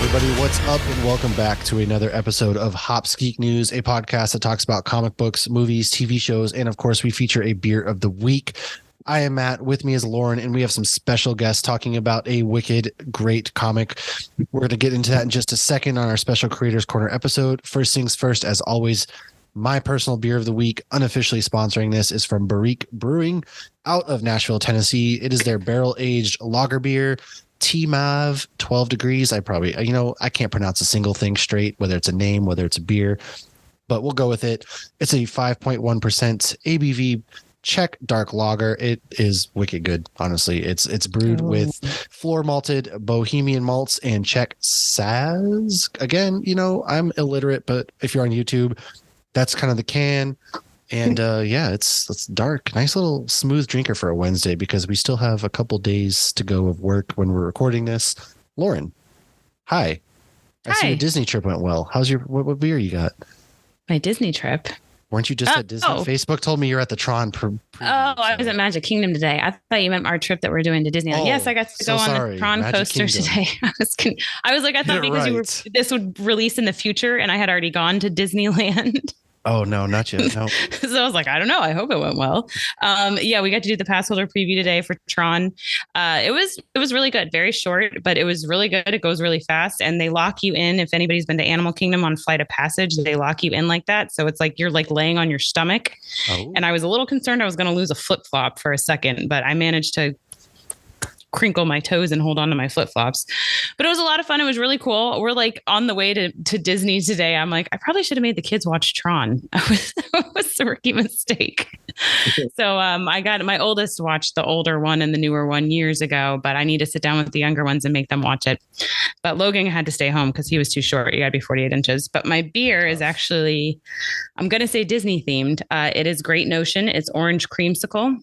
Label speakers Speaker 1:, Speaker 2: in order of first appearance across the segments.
Speaker 1: everybody, what's up, and welcome back to another episode of Hops Geek News, a podcast that talks about comic books, movies, TV shows, and of course, we feature a beer of the week. I am Matt. With me is Lauren, and we have some special guests talking about a wicked, great comic. We're going to get into that in just a second on our special Creators Corner episode. First things first, as always, my personal beer of the week, unofficially sponsoring this, is from Barrique Brewing out of Nashville, Tennessee. It is their barrel-aged lager beer. T-Mav 12 degrees. I can't pronounce a single thing straight, whether it's a name, whether it's a beer, but we'll go with it. It's a 5.1% ABV Czech dark lager. It is wicked good. Honestly, it's brewed with floor malted Bohemian malts and Czech Saz. Again, I'm illiterate, but if you're on YouTube, that's kind of the can. And it's dark. Nice little smooth drinker for a Wednesday because we still have a couple days to go of work when we're recording this. Lauren, hi. I see your Disney trip went well. How's what beer you got?
Speaker 2: My Disney trip?
Speaker 1: Weren't you just at Disney? Facebook told me you're at the Tron.
Speaker 2: I was at Magic Kingdom today. I thought you meant our trip that we're doing to Disneyland. Yes, I got to go on the Tron Magic coaster today. I was like, I thought because this would release in the future and I had already gone to Disneyland.
Speaker 1: Oh, no, not yet. No.
Speaker 2: So I was like, I don't know. I hope it went well. We got to do the pass holder preview today for Tron. It was really good. Very short, but it was really good. It goes really fast. And they lock you in. If anybody's been to Animal Kingdom on Flight of Passage, they lock you in like that. So it's like you're like laying on your stomach. Oh. And I was a little concerned I was going to lose a flip-flop for a second, but I managed to crinkle my toes and hold on to my flip-flops. But it was a lot of fun. It was really cool. We're like on the way to Disney today. I'm like, I probably should have made the kids watch Tron. It was a rookie mistake. So I got my oldest watched the older one and the newer one years ago, but I need to sit down with the younger ones and make them watch it. But Logan had to stay home because he was too short. You got to be 48 inches. But my beer is actually, I'm going to say Disney themed. It is Great Notion. It's orange creamsicle.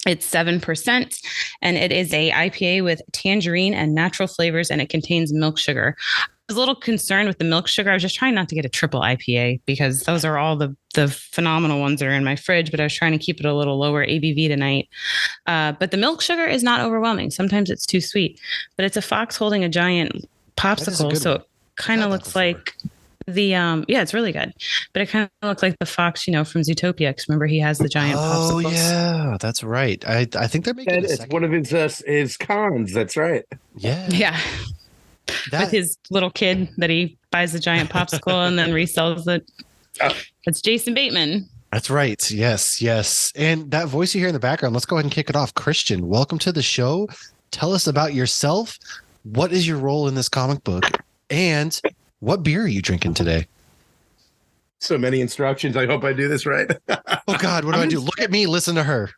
Speaker 2: It's 7%, and it is a IPA with tangerine and natural flavors, and it contains milk sugar. I was a little concerned with the milk sugar. I was just trying not to get a triple IPA because those are all the phenomenal ones that are in my fridge, but I was trying to keep it a little lower ABV tonight. But the milk sugar is not overwhelming. Sometimes it's too sweet, but it's a fox holding a giant popsicle, so it kind of looks like it's really good, but it kind of looks like the fox, from Zootopia. Because remember, he has the giant popsicles.
Speaker 1: Oh yeah, that's right. I think they're making
Speaker 3: it's one of his cons. That's right.
Speaker 2: Yeah. With his little kid that he buys the giant popsicle and then resells it. That's Jason Bateman.
Speaker 1: That's right. Yes. And that voice you hear in the background, let's go ahead and kick it off. Christian, welcome to the show. Tell us about yourself. What is your role in this comic book? And what beer are you drinking today?
Speaker 3: So many instructions. I hope I do this right.
Speaker 1: Oh, God, what do I do? Look at me. Listen to her.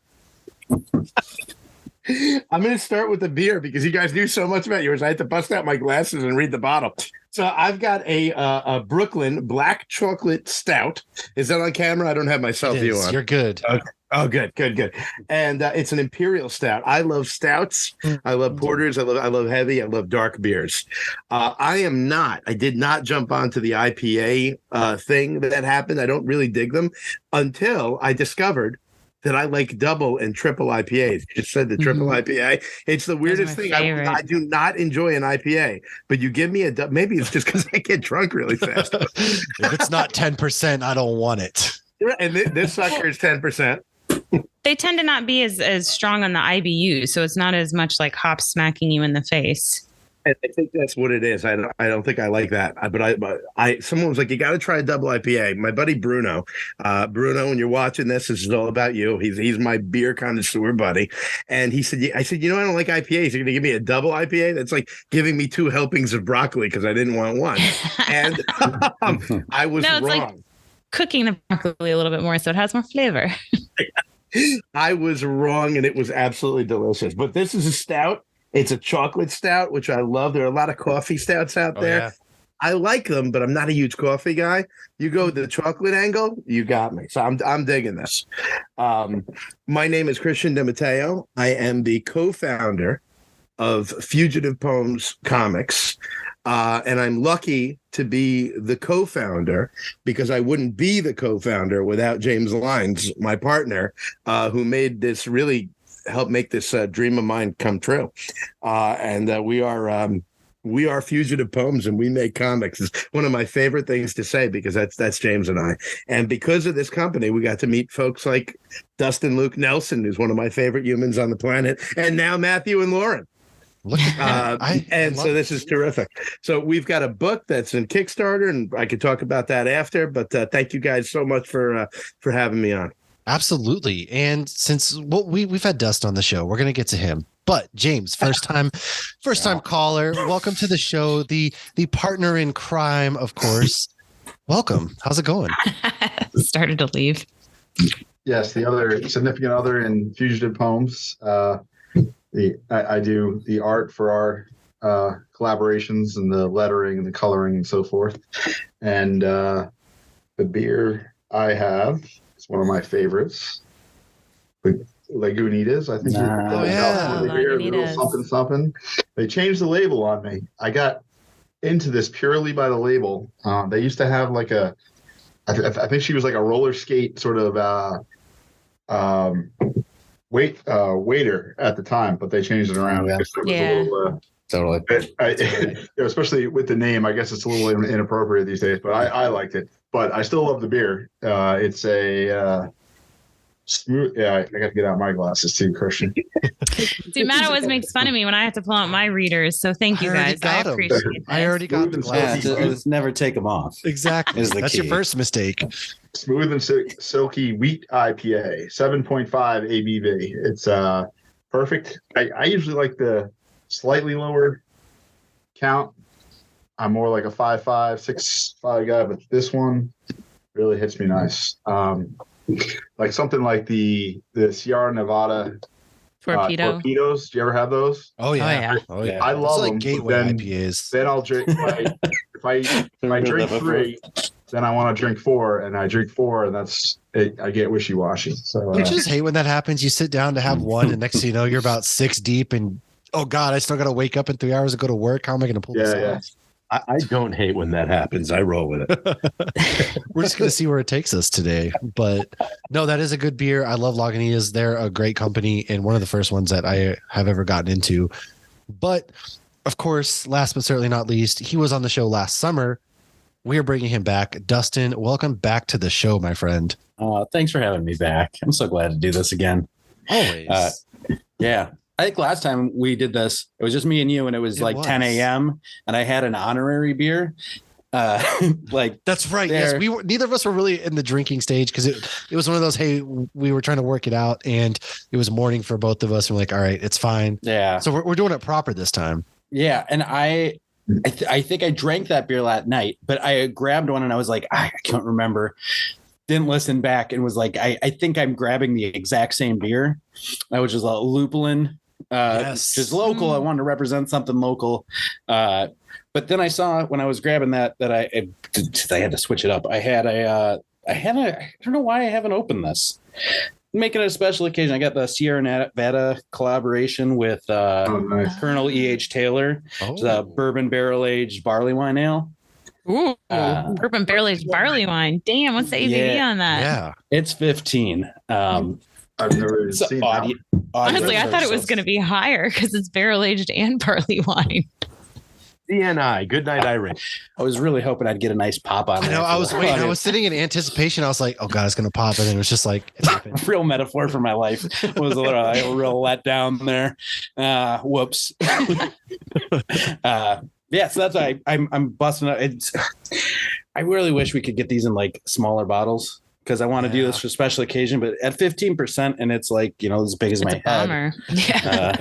Speaker 3: I'm going to start with the beer because you guys knew so much about yours. I had to bust out my glasses and read the bottle. So I've got a Brooklyn black chocolate stout. Is that on camera? I don't have my self view on.
Speaker 1: You're good.
Speaker 3: Okay. Oh, good. And it's an imperial stout. I love stouts. I love porters. I love heavy. I love dark beers. I did not jump onto the IPA thing that happened. I don't really dig them until I discovered that I like double and triple IPAs. You just said the triple IPA. It's the weirdest thing. I do not enjoy an IPA, but you give me maybe it's just because I get drunk really fast.
Speaker 1: If it's not 10%, I don't want it.
Speaker 3: And this sucker is 10%.
Speaker 2: They tend to not be as strong on the IBU, so it's not as much like hops smacking you in the face.
Speaker 3: I think that's what it is. I don't think I like that. But someone was like, you got to try a double IPA. My buddy Bruno, when you're watching this is all about you. He's my beer connoisseur buddy, and he said, I said, I don't like IPAs. You're going to give me a double IPA? That's like giving me 2 helpings of broccoli because I didn't want one, and I was wrong.
Speaker 2: Like cooking the broccoli a little bit more so it has more flavor.
Speaker 3: I was wrong, and it was absolutely delicious. But this is a stout. It's a chocolate stout, which I love. There are a lot of coffee stouts out there. Yeah. I like them, but I'm not a huge coffee guy. You go the chocolate angle, you got me. So I'm digging this. My name is Christian DeMatteo. I am the co-founder of Fugitive Poems Comics. And I'm lucky to be the co-founder because I wouldn't be the co-founder without James Lyons, my partner, who made this really help make this dream of mine come true. And we are we are Fugitive Poems and we make comics is one of my favorite things to say, because that's James and I. And because of this company, we got to meet folks like Dustin Luke Nelson, who's one of my favorite humans on the planet, and now Matthew and Lauren. So this is terrific. So we've got a book that's in Kickstarter, and I could talk about that after. But thank you guys so much for having me on.
Speaker 1: Absolutely. And since we've had Dust on the show, we're going to get to him. But James, first time caller, welcome to the show. The partner in crime, of course. Welcome. How's it going?
Speaker 2: Started to leave.
Speaker 4: Yes, the other significant other in Fugitive Poems. I do the art for our collaborations and the lettering and the coloring and so forth. And the beer I have is one of my favorites. Lagunitas, I think. Little something. They changed the label on me. I got into this purely by the label. They used to have like I think she was like a roller skate sort of waiter at the time, but they changed it around.
Speaker 1: Totally.
Speaker 4: Especially with the name, I guess it's a little inappropriate these days, but I liked it. But I still love the beer. It's a smooth. Yeah, I got to get out my glasses too, Christian.
Speaker 2: DeMatteo always makes fun of me when I have to pull out my readers. So thank you guys. I appreciate it.
Speaker 1: I already got the glasses.
Speaker 5: Just never take them off.
Speaker 1: Exactly. That's your first mistake.
Speaker 4: Smooth and silky wheat IPA, 7.5 ABV. It's perfect. I usually like the slightly lower count. I'm more like a 5.5, 6.5 guy, but this one really hits me nice. Like something like the Sierra Nevada torpedoes. Do you ever have those?
Speaker 1: Oh yeah.
Speaker 4: I love them.
Speaker 1: Gateway IPAs.
Speaker 4: Then I'll drink. If I drink 3, then I want to drink 4, and I drink 4, and that's it. I get wishy-washy. So
Speaker 1: I just hate when that happens. You sit down to have one, and next thing you know, you're about 6 deep, and oh god, I still got to wake up in 3 hours and go to work. How am I going to pull this off?
Speaker 3: I don't hate when that happens. I roll with it.
Speaker 1: We're just going to see where it takes us today. But no, that is a good beer. I love Lagunitas. They're a great company and one of the first ones that I have ever gotten into. But of course, last but certainly not least, he was on the show last summer. We are bringing him back. Dustin, welcome back to the show, my friend.
Speaker 5: Thanks for having me back. I'm so glad to do this again.
Speaker 1: Always.
Speaker 5: Yeah. I think last time we did this, it was just me and you, and it was 10 a.m. and I had an honorary beer.
Speaker 1: That's right. Yes, we were. Neither of us were really in the drinking stage because it was one of those. Hey, we were trying to work it out, and it was morning for both of us. And we're like, all right, it's fine.
Speaker 5: Yeah.
Speaker 1: So we're doing it proper this time.
Speaker 5: Yeah, and I think I drank that beer that night, but I grabbed one and I was like, I can't remember. Didn't listen back and was like, I think I'm grabbing the exact same beer, which is a lupulin. Which is local. I wanted to represent something local. But then I saw when I was grabbing that I had to switch it up. I don't know why I haven't opened this. Making it a special occasion. I got the Sierra Nevada collaboration with Colonel E.H. Taylor. It's a bourbon barrel aged barley wine ale.
Speaker 2: Ooh, bourbon barrel aged barley wine. Damn, what's the ABV on that?
Speaker 5: Yeah, it's 15.
Speaker 4: I've never seen that.
Speaker 2: Honestly, I thought it was going to be higher because it's barrel aged and barley wine.
Speaker 3: DNI, good night, Irish.
Speaker 5: I was really hoping I'd get a nice pop on.
Speaker 1: I know. I was waiting. I was sitting in anticipation. I was like, "Oh God, it's gonna pop!" And it was just like, it happened.
Speaker 5: Real metaphor for my life. It was a real letdown there. Whoops. Yeah, so that's why I'm busting up. I really wish we could get these in like smaller bottles because I want to do this for a special occasion. But at 15%, and it's like as big as my head.
Speaker 2: Yeah.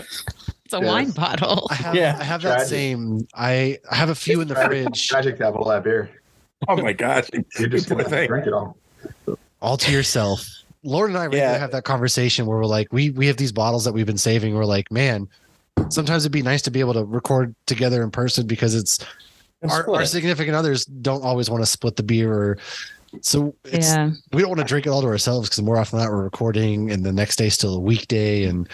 Speaker 2: It's a wine bottle.
Speaker 1: I have that same. I have a few in the fridge.
Speaker 4: Tragic to have all that beer.
Speaker 3: Oh my gosh!
Speaker 4: You just want to drink it
Speaker 1: all to yourself. Lauren and I regularly have that conversation where we're like, we have these bottles that we've been saving. We're like, man, sometimes it'd be nice to be able to record together in person because it's our significant others don't always want to split the beer so we don't want to drink it all to ourselves because more often than not we're recording and the next day still a weekday. And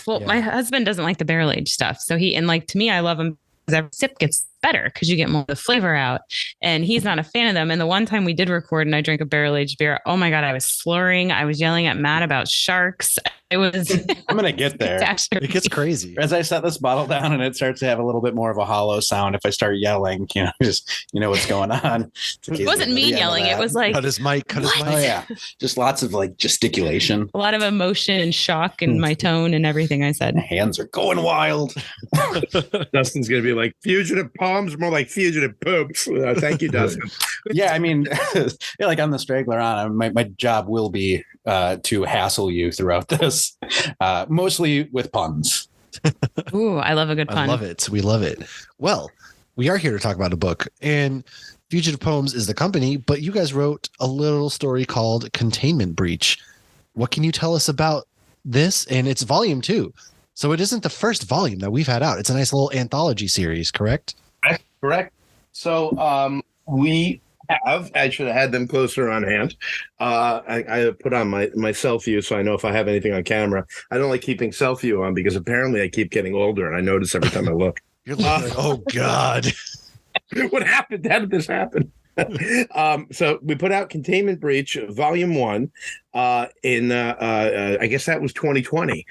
Speaker 2: my husband doesn't like the barrel aged stuff. So to me, I love him because every sip gets better because you get more of the flavor out. And he's not a fan of them. And the one time we did record and I drank a barrel-aged beer, oh my God, I was slurring. I was yelling at Matt about sharks. It was
Speaker 5: I'm going to get there.
Speaker 1: It gets crazy.
Speaker 5: As I set this bottle down and it starts to have a little bit more of a hollow sound, if I start yelling, just, what's going on.
Speaker 2: It wasn't me yelling. It was like,
Speaker 1: cut his mic.
Speaker 5: Oh yeah. Just lots of like gesticulation.
Speaker 2: A lot of emotion and shock in my tone and everything I said.
Speaker 5: My hands are going wild.
Speaker 3: Dustin's going to be like, fugitive palms, more like fugitive poops. Thank you, Dustin.
Speaker 5: Yeah, I mean, like on the straggler on, my job will be to hassle you throughout this, mostly with puns.
Speaker 2: Ooh, I love a good pun.
Speaker 1: I love it. We love it. Well, we are here to talk about a book, and Fugitive Poems is the company, but you guys wrote a little story called Containment Breach. What can you tell us about this? And it's volume 2. So it isn't the first volume that we've had out. It's a nice little anthology series, correct?
Speaker 3: Correct. So I should have had them closer on hand. I put on my self view so I know if I have anything on camera. I don't like keeping self view on because apparently I keep getting older and I notice every time I look.
Speaker 1: You're like, oh God.
Speaker 3: What happened? How did this happen? So we put out Containment Breach Volume 1 in I guess that was 2020.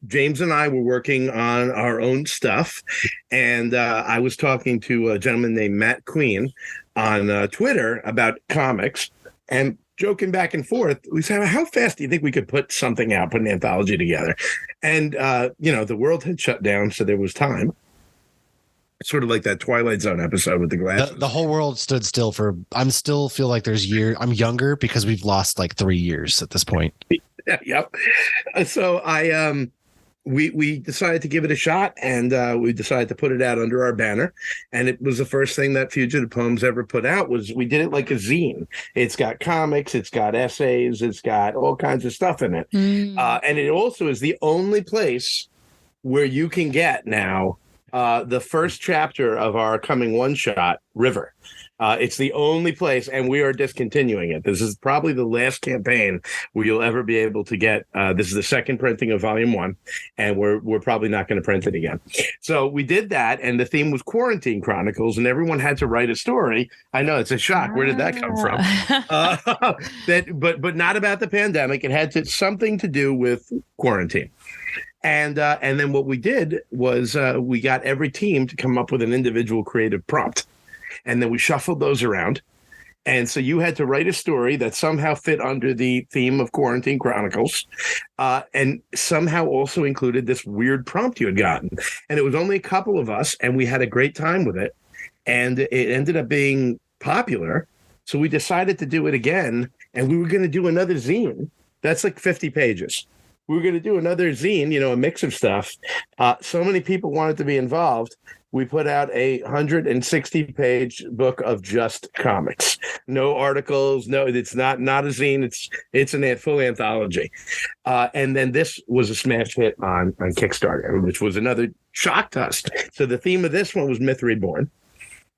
Speaker 3: James and I were working on our own stuff, and I was talking to a gentleman named Matt Queen on Twitter about comics, and joking back and forth, we said, how fast do you think we could put something out, put an anthology together? And the world had shut down, so there was time. Sort of like that Twilight Zone episode with the glasses.
Speaker 1: The whole world stood still for. I'm still feel like there's years. I'm younger because we've lost like 3 years at this point.
Speaker 3: Yep. So we decided to give it a shot, and we decided to put it out under our banner. And it was the first thing that Fugitive Poems ever put out. Was we did it like a zine. It's got comics, it's got essays, it's got all kinds of stuff in it, and it also is the only place where you can get now. The first chapter of our coming one-shot, River. It's the only place, and we are discontinuing it. This is probably the last campaign where you'll ever be able to get. This is the second printing of Volume 1, and we're probably not going to print it again. So we did that, and the theme was Quarantine Chronicles, and everyone had to write a story. I know it's a shock. Where did that come from? But not about the pandemic. It had something to do with quarantine. And then what we did was we got every team to come up with an individual creative prompt. And then we shuffled those around. And so you had to write a story that somehow fit under the theme of Quarantine Chronicles, and somehow also included this weird prompt you had gotten. And it was only a couple of us, and we had a great time with it. And it ended up being popular. So we decided to do it again. And we were going to do another zine. That's like 50 pages. We were going to do another zine, a mix of stuff. So many people wanted to be involved. We put out a 160-page book of just comics. No articles. No, it's not a zine. It's a full anthology. And then this was a smash hit on Kickstarter, which was another shock to us. So the theme of this one was Myth Reborn.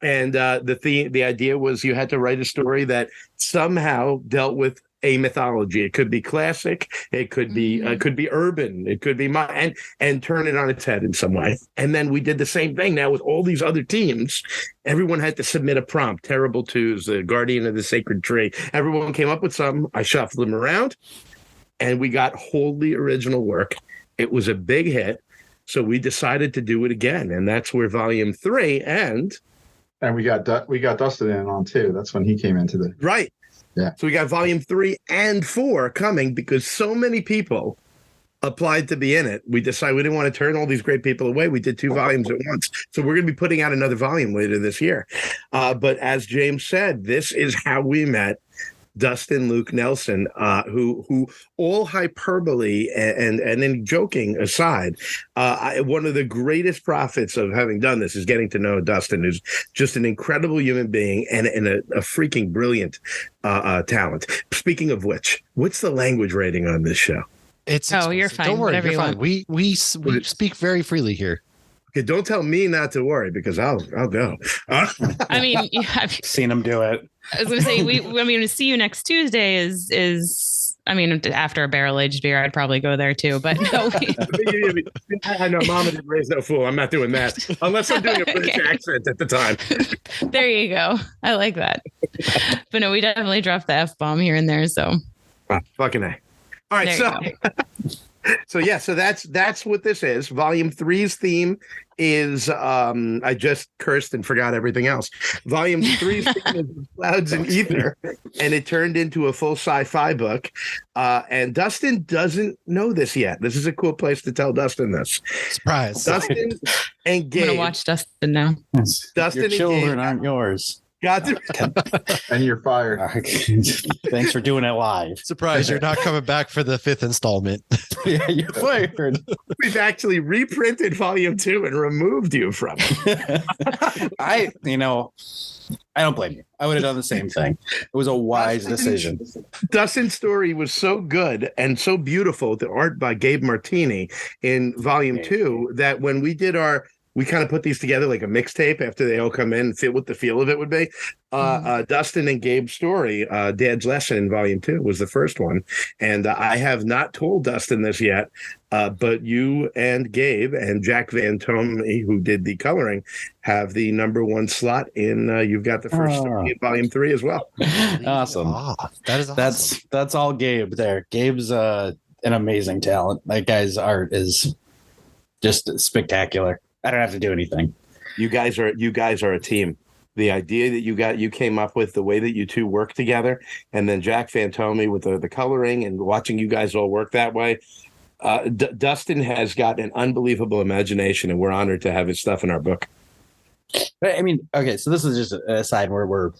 Speaker 3: And the idea was you had to write a story that somehow dealt with a mythology. It could be classic, it could be urban, it could be and turn it on its head in some way. And then we did the same thing now with all these other teams. Everyone had to submit a prompt. Terrible Twos, the Guardian of the Sacred Tree. Everyone came up with some. I shuffled them around, and we got wholly original work. It was a big hit, so we decided to do it again, and that's where Volume 3 and
Speaker 4: we got Dustin in on too. That's when he came into the
Speaker 3: right.
Speaker 4: Yeah.
Speaker 3: So we got Volume 3 and 4 coming because so many people applied to be in it. We decided we didn't want to turn all these great people away. We did 2 volumes at once. So we're going to be putting out another volume later this year. But as James said, this is how we met Dustin Luke Nelson, who all hyperbole and then joking aside, one of the greatest profits of having done this is getting to know Dustin, who's just an incredible human being and a freaking brilliant talent. Speaking of which, what's the language rating on this show?
Speaker 1: It's
Speaker 2: you're fine.
Speaker 1: Don't worry, you're fine.
Speaker 2: Want.
Speaker 1: We speak very freely here.
Speaker 3: Okay, don't tell me not to worry because I'll go.
Speaker 2: I mean,
Speaker 5: seen him do it.
Speaker 2: I was going to say, to see you next Tuesday is I mean, after a barrel aged beer, I'd probably go there too. But no,
Speaker 3: I know, Mama didn't raise no fool. I'm not doing that unless I'm doing a British accent at the time.
Speaker 2: There you go. I like that. But no, we definitely dropped the F-bomb here and there. So
Speaker 3: fucking A. All right, so that's what this is. Volume 3's theme is I just cursed and forgot everything else. Volume 3's theme is Clouds and Ether, and it turned into a full sci-fi book. And Dustin doesn't know this yet. This is a cool place to tell Dustin this.
Speaker 1: Surprise.
Speaker 3: Dustin and Gabe.
Speaker 2: I'm gonna watch Dustin now.
Speaker 3: Dustin
Speaker 5: Your
Speaker 3: and
Speaker 5: children
Speaker 3: Gabe
Speaker 5: aren't yours.
Speaker 3: got to
Speaker 4: And you're fired.
Speaker 5: Thanks for doing it live.
Speaker 1: Surprise, you're not coming back for the 5th installment.
Speaker 5: Yeah, you're fired.
Speaker 3: We've actually reprinted Volume 2 and removed you from it.
Speaker 5: I don't blame you. I would have done the same thing. It was a wise decision.
Speaker 3: Dustin's story was so good and so beautiful, the art by Gabe Martini in Volume 2, that when we did we kind of put these together like a mixtape after they all come in and fit what the feel of it would be. Dustin and Gabe's story, Dad's Lesson in Volume 2 was the first one. And I have not told Dustin this yet, but you and Gabe and Jack Van Tome, who did the coloring, have the number 1 slot in You've Got the First Story in Volume 3 as well.
Speaker 5: Awesome.
Speaker 1: That is awesome.
Speaker 5: That's all Gabe there. Gabe's an amazing talent. That guy's art is just spectacular. I don't have to do anything. You guys are
Speaker 3: a team. The idea that you came up with, the way that you two work together, and then Jack Fantome with the coloring and watching you guys all work that way. Dustin has got an unbelievable imagination, and we're honored to have his stuff in our book.
Speaker 5: I mean, okay, so this is just a side where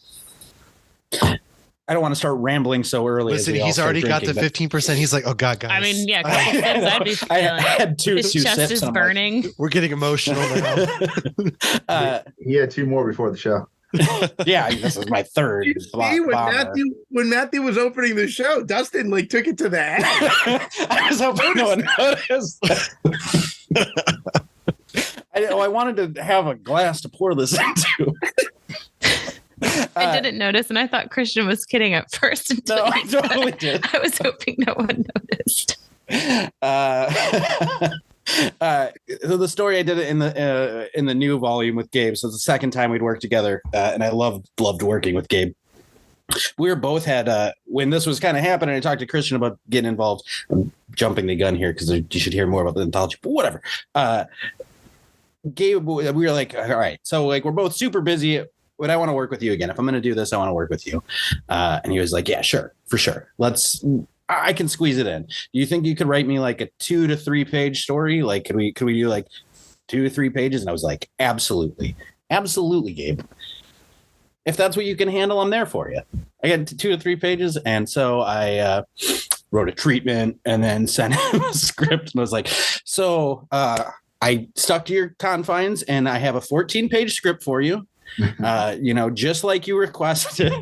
Speaker 5: I don't want to start rambling so early.
Speaker 1: Listen, he's already got the 15%. He's like, oh God, guys.
Speaker 2: I mean, yeah, I'd be feeling.
Speaker 5: I had
Speaker 2: His chest
Speaker 5: sips
Speaker 2: is burning.
Speaker 1: We're getting emotional now.
Speaker 4: He had 2 more before the show.
Speaker 5: Yeah, this is my 3rd.
Speaker 3: See, when Matthew was opening the show, Dustin took it to the head.
Speaker 5: I was hoping no one noticed. I wanted to have a glass to pour this into.
Speaker 2: I didn't notice, and I thought Christian was kidding at first.
Speaker 5: No, I totally did.
Speaker 2: I was hoping no one noticed.
Speaker 5: So the story, I did it in the new volume with Gabe. So it's the second time we'd worked together, and I loved working with Gabe. We were both had when this was kind of happening. I talked to Christian about getting involved. I'm jumping the gun here because you should hear more about the anthology, but whatever. Gabe, we were like, all right, so we're both super busy. Would I want to work with you again? If I'm going to do this, I want to work with you. And he was like, yeah, sure, for sure. I can squeeze it in. Do you think you could write me a 2 to 3 page story? Could we do 2 to 3 pages? And I was like, absolutely, Gabe. If that's what you can handle, I'm there for you. I got 2 to 3 pages. And so I wrote a treatment and then sent him a script and was like, so I stuck to your confines and I have a 14-page script for you. Just like you requested.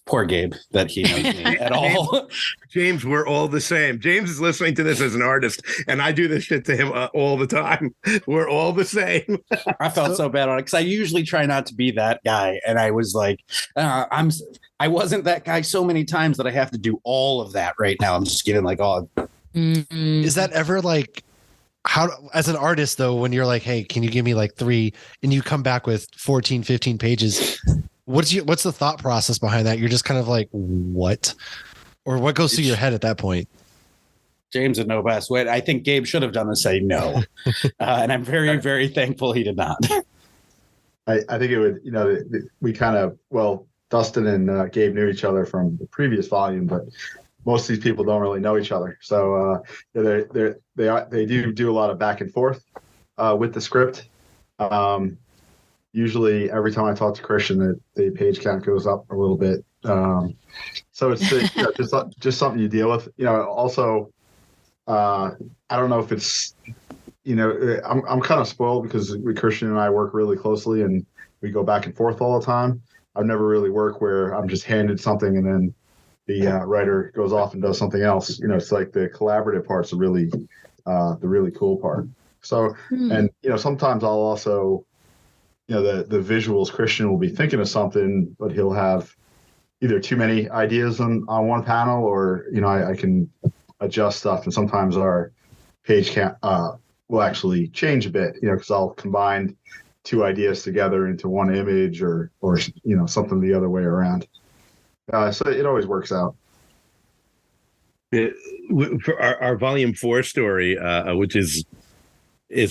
Speaker 5: Poor Gabe that he knows me at all.
Speaker 3: James, we're all the same. James is listening to this as an artist, and I do this shit to him all the time. We're all the same.
Speaker 5: I felt so bad on it because I usually try not to be that guy, and I was like, I wasn't that guy so many times that I have to do all of that right now. I'm just getting all.
Speaker 1: Is that ever how, as an artist though, when you're like, hey, can you give me 3 and you come back with 14, 15 pages, what's the thought process behind that? You're just kind of like, what? Or what goes through your head at that point?
Speaker 5: James would know best. What I think Gabe should have done is say no. And I'm very, very thankful he did not.
Speaker 4: I think it would, we kind of, Dustin and Gabe knew each other from the previous volume, but most of these people don't really know each other. So they do a lot of back and forth with the script. Usually every time I talk to Christian, the page count goes up a little bit. So it's just something you deal with. Also, I don't know if it's, I'm kind of spoiled because Christian and I work really closely and we go back and forth all the time. I've never really worked where I'm just handed something and then the writer goes off and does something else. It's the collaborative part's the really cool part. So, and sometimes I'll also, the visuals, Christian will be thinking of something, but he'll have either too many ideas on one panel, or I can adjust stuff, and sometimes our page count will actually change a bit, because I'll combine two ideas together into one image, or something the other way around. So it always works out.
Speaker 6: For our volume 4 story, which is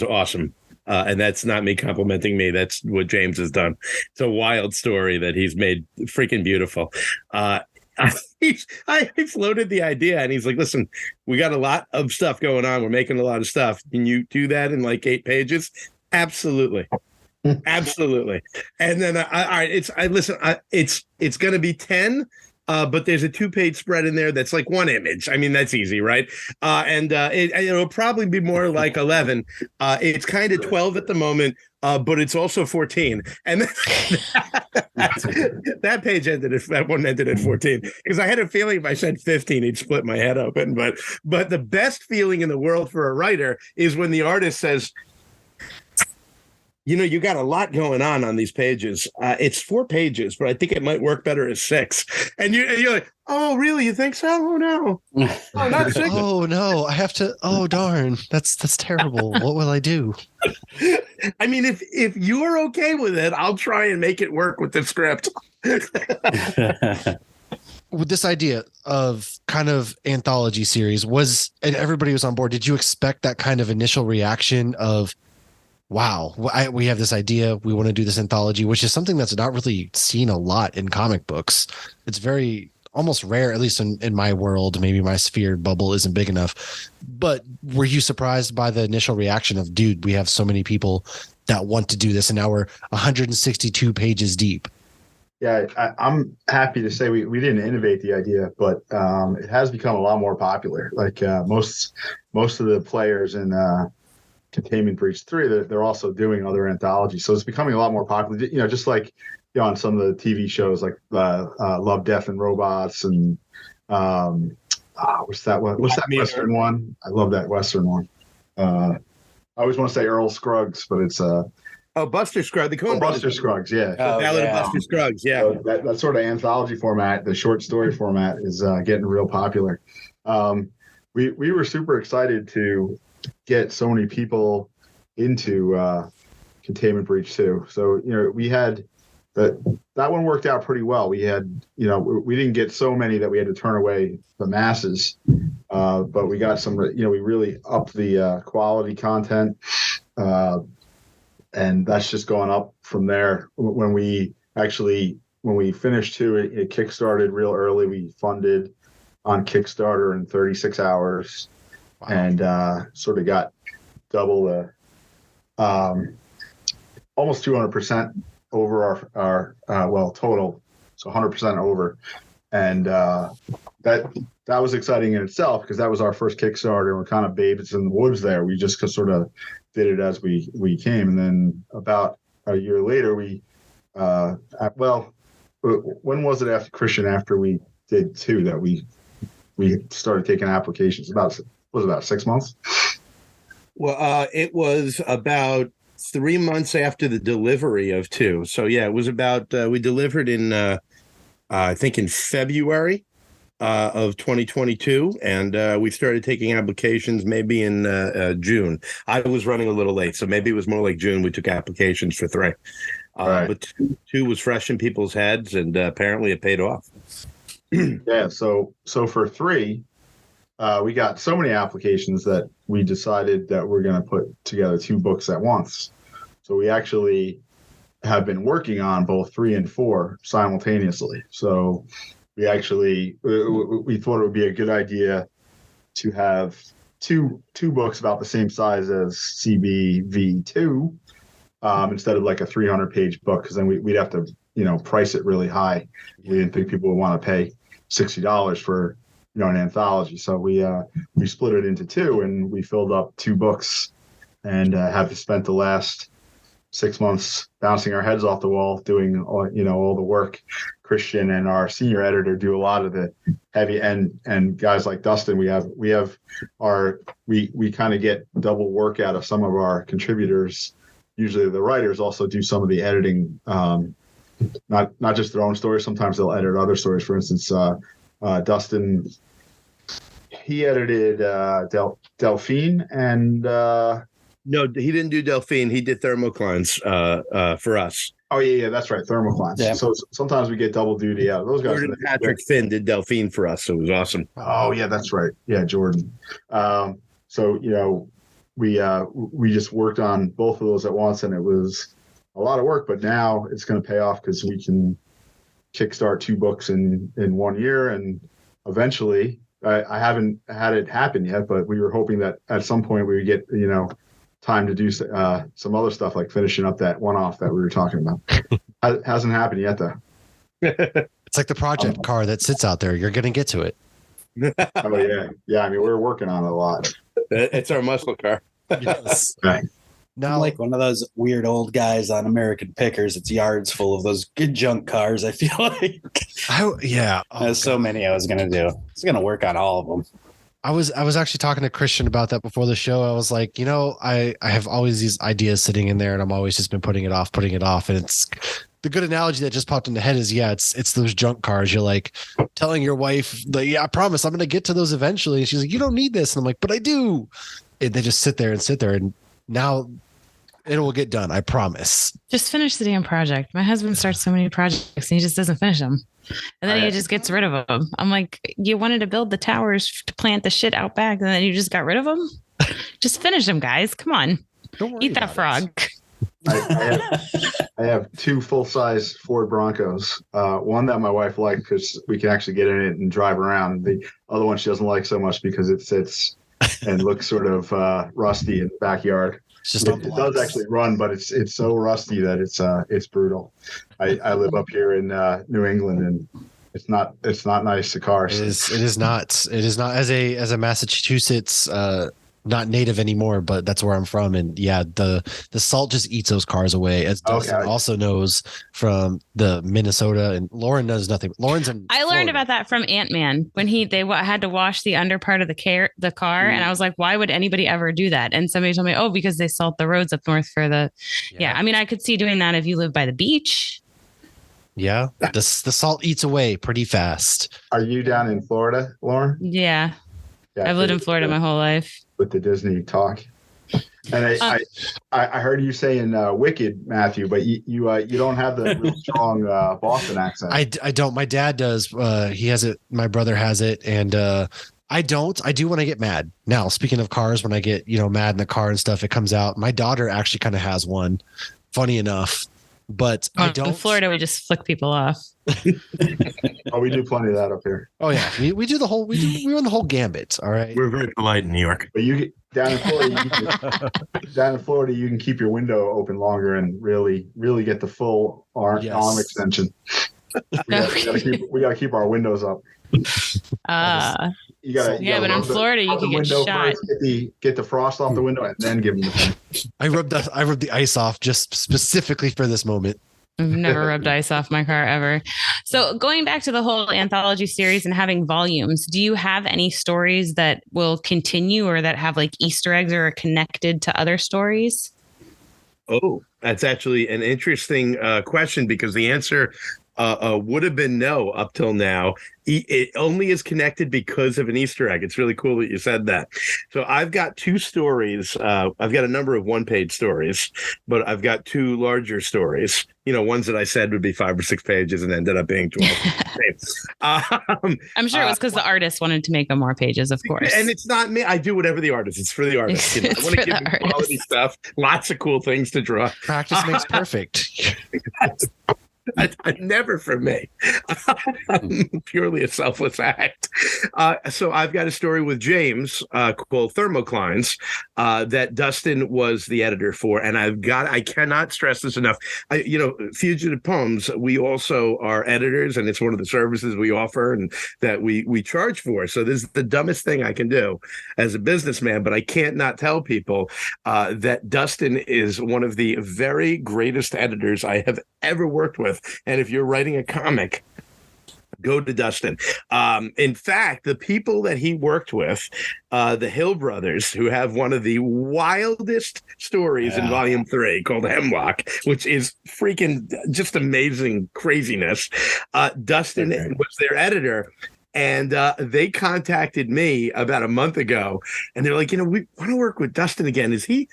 Speaker 6: awesome. And that's not me complimenting me. That's what James has done. It's a wild story that he's made freaking beautiful. I floated the idea, and he's like, listen, we got a lot of stuff going on. We're making a lot of stuff. Can you do that in like 8 pages? Absolutely. Absolutely. And then, all right, it's going to be 10. But there's a 2-page spread in there that's like one image. I mean, that's easy, right? And it'll probably be more like 11. It's kind of 12 at the moment, but it's also 14. And that one ended at 14, because I had a feeling if I said 15, he'd split my head open. But the best feeling in the world for a writer is when the artist says, you got a lot going on these pages. It's 4 pages, but I think it might work better as 6. And you're like, oh, really? You think so? Oh, no. Oh, not 6.
Speaker 1: Oh, no. I have to. Oh, darn. That's terrible. What will I do?
Speaker 6: I mean, if you're okay with it, I'll try and make it work with the script.
Speaker 1: With this idea of kind of anthology series, and everybody was on board, did you expect that kind of initial reaction of, wow, we have this idea, we want to do this anthology, which is something that's not really seen a lot in comic books. It's very almost rare, at least in my world. Maybe my sphere bubble isn't big enough. But were you surprised by the initial reaction of, dude, we have so many people that want to do this, and now we're 162 pages deep?
Speaker 4: Yeah, I'm happy to say we didn't innovate the idea, but it has become a lot more popular. Like most of the players in Containment Breach 3, they're also doing other anthologies, so it's becoming a lot more popular. Just like on some of the TV shows like Love, Death, and Robots, and what's that one? What's that Western one? I love that Western one. I always want to say Earl Scruggs, but it's
Speaker 6: Buster Scruggs.
Speaker 4: Buster Scruggs, yeah.
Speaker 6: The Ballad of Buster Scruggs, yeah.
Speaker 4: So that sort of anthology format, the short story format, is getting real popular. We were super excited to get so many people into Containment Breach 2. So we had that one worked out pretty well. We had we didn't get so many that we had to turn away the masses, but we got some. We really upped the quality content, and that's just going up from there. When we finished 2, it kickstarted real early. We funded on Kickstarter in 36 hours. Wow. And sort of got double the almost 200% over our total, so 100% over. And that was exciting in itself, because that was our first Kickstarter. We're kind of babes in the woods there. We just sort of did it as we came. And then about a year later, when was it after we did 2 that we started taking applications? Was it about 6 months?
Speaker 6: Well, it was about 3 months after the delivery of 2. So yeah, it was about we delivered in I think in February of 2022, and we started taking applications maybe in June. I was running a little late, so maybe it was more like June we took applications for 3. Right. But 2 was fresh in people's heads, and apparently it paid off.
Speaker 4: Yeah. So for 3. We got so many applications that we decided that we're going to put together 2 books at once. So we actually have been working on both 3 and 4 simultaneously. So we thought it would be a good idea to have two books about the same size as CBV2 instead of like a 300-page book, because then we'd have to price it really high. We didn't think people would want to pay $60 for an anthology. So we split it into 2, and we filled up 2 books, and have spent the last 6 months bouncing our heads off the wall doing all the work. Christian and our senior editor do a lot of the heavy, and guys like Dustin, we kind of get double work out of some of our contributors. Usually the writers also do some of the editing not just their own stories. Sometimes they'll edit other stories. For instance, Dustin, he edited Delphine and
Speaker 6: No, he didn't do Delphine. He did Thermoclines for us.
Speaker 4: oh yeah, that's right, Thermoclines.
Speaker 5: Yeah.
Speaker 4: So sometimes we get double duty. Yeah, those guys.
Speaker 6: Jordan Patrick Finn did Delphine for us. So it was awesome.
Speaker 4: Oh yeah, that's right. Yeah, Jordan. So we just worked on both of those at once, and it was a lot of work. But now it's going to pay off because we can kickstart 2 books in 1 year, and eventually, I haven't had it happen yet, but we were hoping that at some point we would get time to do some other stuff like finishing up that one-off that we were talking about. It hasn't happened yet though.
Speaker 1: It's like the project car that sits out there. You're going to get to it.
Speaker 4: Oh yeah. I mean, we're working on it a lot.
Speaker 6: It's our muscle car.
Speaker 1: Yes.
Speaker 4: Right.
Speaker 1: Now,
Speaker 5: I'm like one of those weird old guys on American Pickers. It's yards full of those good junk cars. I feel like there's so many I was gonna do. I was gonna work on all of them.
Speaker 1: I was actually talking to Christian about that before the show. I was like, I have always these ideas sitting in there, and I'm always just been putting it off. And it's the good analogy that just popped in the head is, it's those junk cars. You're like telling your wife, I promise I'm going to get to those eventually. And she's like, you don't need this. And I'm like, but I do. And they just sit there. And now it will get done. I promise.
Speaker 2: Just finish the damn project. My husband starts so many projects and he just doesn't finish them. And then he just gets rid of them. I'm like, you wanted to build the towers to plant the shit out back, and then you just got rid of them? Just finish them, guys. Come on.
Speaker 1: Don't worry
Speaker 2: Eat that frog.
Speaker 4: I have 2 full-size Ford Broncos. One that my wife liked because we can actually get in it and drive around. The other one she doesn't like so much because it sits and looks sort of rusty in the backyard. It does actually run, but it's so rusty that it's brutal. I live up here in New England, and it's not nice to cars.
Speaker 1: It is not as a Massachusetts not native anymore, but that's where I'm from. And the salt just eats those cars away, as Dustin also knows from the Minnesota, and Lauren knows nothing. Lauren's in
Speaker 2: I learned
Speaker 1: Florida.
Speaker 2: about that from Ant-Man when they had to wash the under part of the car. And I was like, why would anybody ever do that? And somebody told me, because they salt the roads up north for the, I mean, I could see doing that if you live by the beach.
Speaker 1: Yeah. The salt eats away pretty fast.
Speaker 4: Are you down in Florida, Lauren?
Speaker 2: Yeah. I've lived in Florida my whole life.
Speaker 4: With the Disney talk. And I heard you saying Wicked, Matthew, but you don't have the real strong Boston accent.
Speaker 1: I don't. My dad does. He has it. My brother has it. And I don't. I do when I get mad. Now, speaking of cars, when I get, mad in the car and stuff, it comes out. My daughter actually kind of has one, funny enough. But I don't.
Speaker 2: In Florida, we just flick people off.
Speaker 4: Oh, we do plenty of that up here.
Speaker 1: Oh yeah, we do the whole. We run the whole gambit. All right.
Speaker 6: We're very polite in New York.
Speaker 4: But you down in Florida, you can keep your window open longer and really get the full arm extension. We gotta keep our windows up. You gotta,
Speaker 2: but in Florida you can get shot.
Speaker 4: First, get the frost off the window and then give them the thing.
Speaker 1: I rubbed the ice off just specifically for this moment.
Speaker 2: I've never rubbed ice off my car ever. So going back to the whole anthology series and having volumes, do you have any stories that will continue or that have like Easter eggs or are connected to other stories?
Speaker 6: Oh, that's actually an interesting question, because the answer would have been no up till now. It only is connected because of an Easter egg. It's really cool that you said that. So I've got 2 stories. I've got a number of 1-page stories, but I've got 2 larger stories. Ones that I said would be 5 or 6 pages and ended up being 12.
Speaker 2: I'm sure it was because the artist wanted to make them more pages, of course.
Speaker 6: And it's not me. I do whatever the artist. It's for the artist. I want to give them quality stuff. Lots of cool things to draw.
Speaker 1: Practice makes perfect.
Speaker 6: Never for me. Purely a selfless act. So I've got a story with James called Thermoclines that Dustin was the editor for. And I cannot stress this enough. Fugitive Poems, we also are editors, and it's one of the services we offer and that we charge for. So this is the dumbest thing I can do as a businessman, but I can't not tell people that Dustin is one of the very greatest editors I have ever worked with. And if you're writing a comic, Go to Dustin. In fact, the people that he worked with, the Hill brothers, who have one of the wildest stories in Volume 3 called Hemlock, which is freaking just amazing craziness. Dustin was their editor. And they contacted me about a month ago, and they're like, we want to work with Dustin again. Is he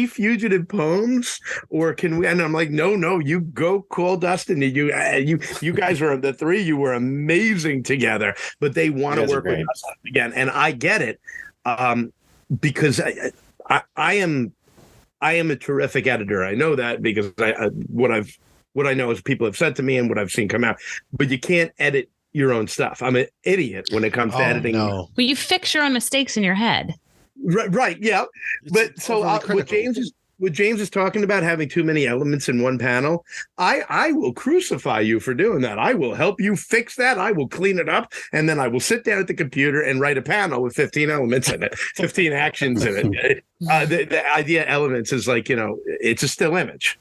Speaker 6: Fugitive Poems, or can we? And I'm like, no, you go call Dustin. You guys are the three. You were amazing together, but they want to work with us again, and I get it, because I am a terrific editor. I know that because what I know is people have said to me and what I've seen come out. But you can't edit your own stuff. I'm an idiot when it comes to editing.
Speaker 2: No. Well, you fix your own mistakes in your head.
Speaker 6: Right. Yeah. But so what James is talking about, having too many elements in one panel, I will crucify you for doing that. I will help you fix that. I will clean it up. And then I will sit down at the computer and write a panel with 15 elements in it, 15 actions in it. The idea elements is like, it's a still image.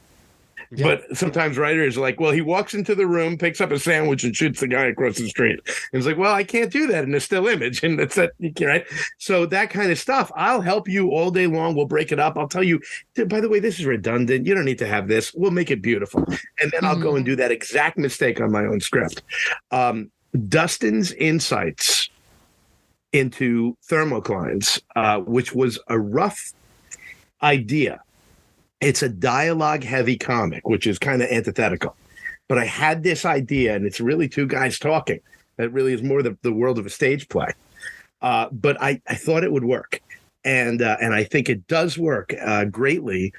Speaker 6: Yeah. But sometimes writers are like, well, he walks into the room, picks up a sandwich, and shoots the guy across the street. And it's like, well, I can't do that in a still image. And that's that, right? So that kind of stuff, I'll help you all day long. We'll break it up. I'll tell you, by the way, this is redundant. You don't need to have this. We'll make it beautiful. And then I'll go and do that exact mistake on my own script. Dustin's insights into thermoclines, which was a rough idea. It's a dialogue-heavy comic, which is kind of antithetical. But I had this idea, and it's really two guys talking. That really is more the world of a stage play. But I thought it would work. And I think it does work greatly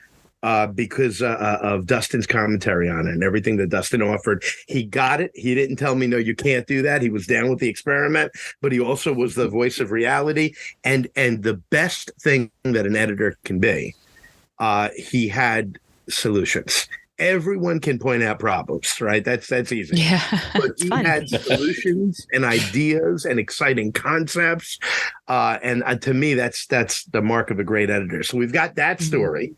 Speaker 6: because of Dustin's commentary on it and everything that Dustin offered. He got it. He didn't tell me, no, you can't do that. He was down with the experiment, but he also was the voice of reality. And the best thing that an editor can be, he had solutions. Everyone can point out problems, right? That's easy.
Speaker 2: Yeah,
Speaker 6: but he had solutions and ideas and exciting concepts. And to me, that's the mark of a great editor. So we've got that story.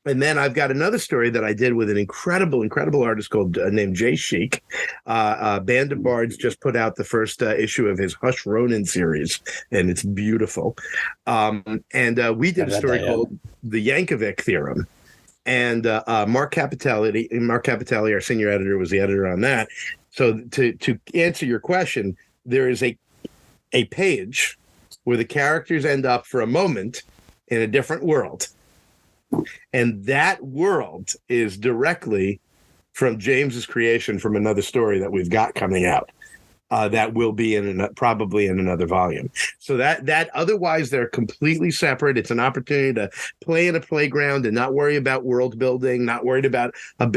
Speaker 6: And then I've got another story that I did with an incredible artist named Jay Sheik. Band of Bards just put out the first issue of his Hush Ronin series, and it's beautiful. And we did a story called The Yankovic Theorem. And Mark Capitelli, our senior editor, was the editor on that. So to answer your question, there is a page where the characters end up for a moment in a different world. And that world is directly from James's creation from another story that we've got coming out. That will be probably in another volume. So that otherwise they're completely separate. It's an opportunity to play in a playground and not worry about world building, not worried about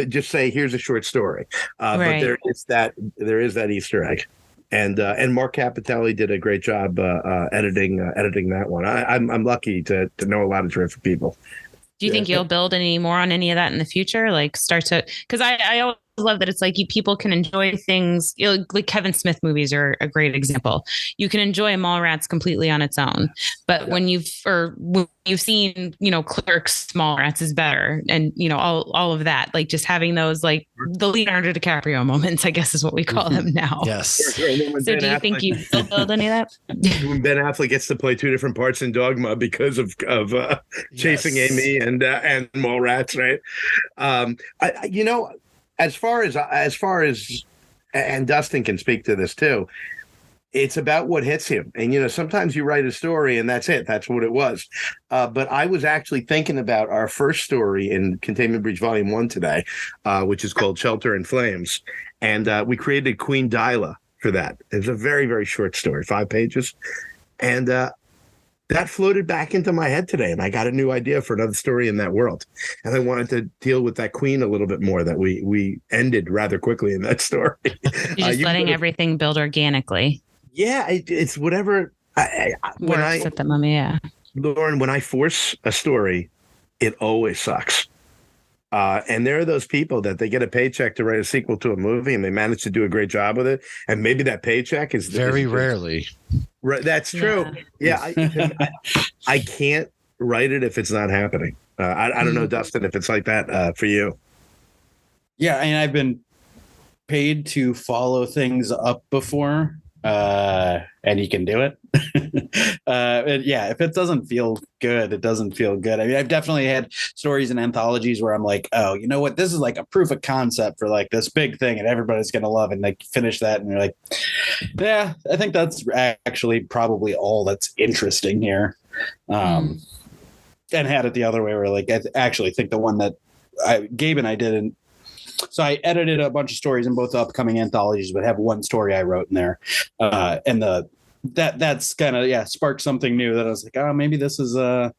Speaker 6: just say, here's a short story. Right. But there is that Easter egg. And Mark Capitelli did a great job editing that one. I'm lucky to know a lot of terrific people.
Speaker 2: Do you think you'll build any more on any of that in the future? Like because I always love that it's like people can enjoy things, like Kevin Smith movies are a great example. You can enjoy Mallrats completely on its own, but when you've seen, Clerks, Mallrats is better. And, all of that, like just having those, like the Leonardo DiCaprio moments, I guess is what we call them now.
Speaker 1: Yes.
Speaker 2: So do you think you will build any of that?
Speaker 6: When Ben Affleck gets to play two different parts in Dogma because of Chasing Amy and Mallrats, right? As far as, and Dustin can speak to this too, it's about what hits him. And, sometimes you write a story and that's it. That's what it was. But I was actually thinking about our first story in Containment Breach Volume 1 today, which is called Shelter in Flames. And we created Queen Dyla for that. It's a very, very short story, 5 pages. And that floated back into my head today, and I got a new idea for another story in that world. And I wanted to deal with that queen a little bit more that we ended rather quickly in that story.
Speaker 2: You're just letting everything build organically.
Speaker 6: Yeah, it's whatever.
Speaker 2: Works at the moment, yeah.
Speaker 6: Lauren, when I force a story, it always sucks. And there are those people that they get a paycheck to write a sequel to a movie and they manage to do a great job with it. And maybe that paycheck is
Speaker 1: very rarely.
Speaker 6: Right. That's true. Yeah. I can't write it if it's not happening. I don't know, Dustin, if it's like that for you.
Speaker 5: Yeah. And I've been paid to follow things up before, and you can do it. And yeah, if it doesn't feel good, it doesn't feel good. I mean, I've definitely had stories and anthologies where I'm like, oh, you know what? This is like a proof of concept for like this big thing and everybody's going to love it. And like finish that. And you're like, yeah, I think that's actually probably all that's interesting here. And had it the other way where like, I actually think the one that Gabe and I did, and so I edited a bunch of stories in both upcoming anthologies, but have one story I wrote in there. And that's kind of, sparked something new that I was like, oh, maybe this is there's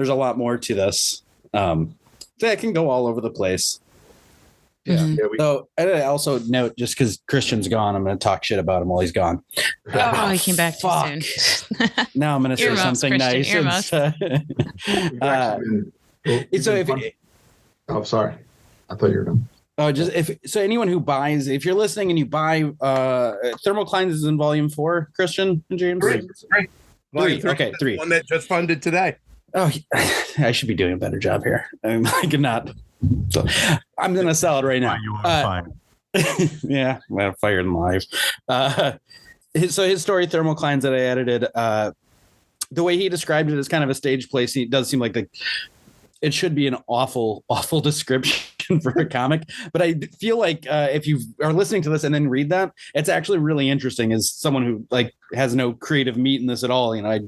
Speaker 5: a lot more to this. That can go all over the place. Yeah. So I also note, just because Christian's gone, I'm going to talk shit about him while he's gone.
Speaker 2: Oh, he came back too soon.
Speaker 5: Now I'm going to say something
Speaker 2: Christian,
Speaker 5: nice.
Speaker 4: Oh, sorry. I thought you were done.
Speaker 5: Oh, just if anyone who buys, if you're listening and you buy Thermoclines is in volume 4, Christian and James? Three. Okay, 3.
Speaker 6: One that just funded today.
Speaker 5: Oh, I should be doing a better job here. I'm like not. So I'm gonna sell it right now.
Speaker 7: You are fine.
Speaker 5: Yeah, I'm fired and live. So his story, Thermoclines, that I edited, the way he described it as kind of a stage play, it does seem like it should be an awful description for a comic. But I feel like if you are listening to this and then read that, it's actually really interesting as someone who like has no creative meat in this at all. You know, I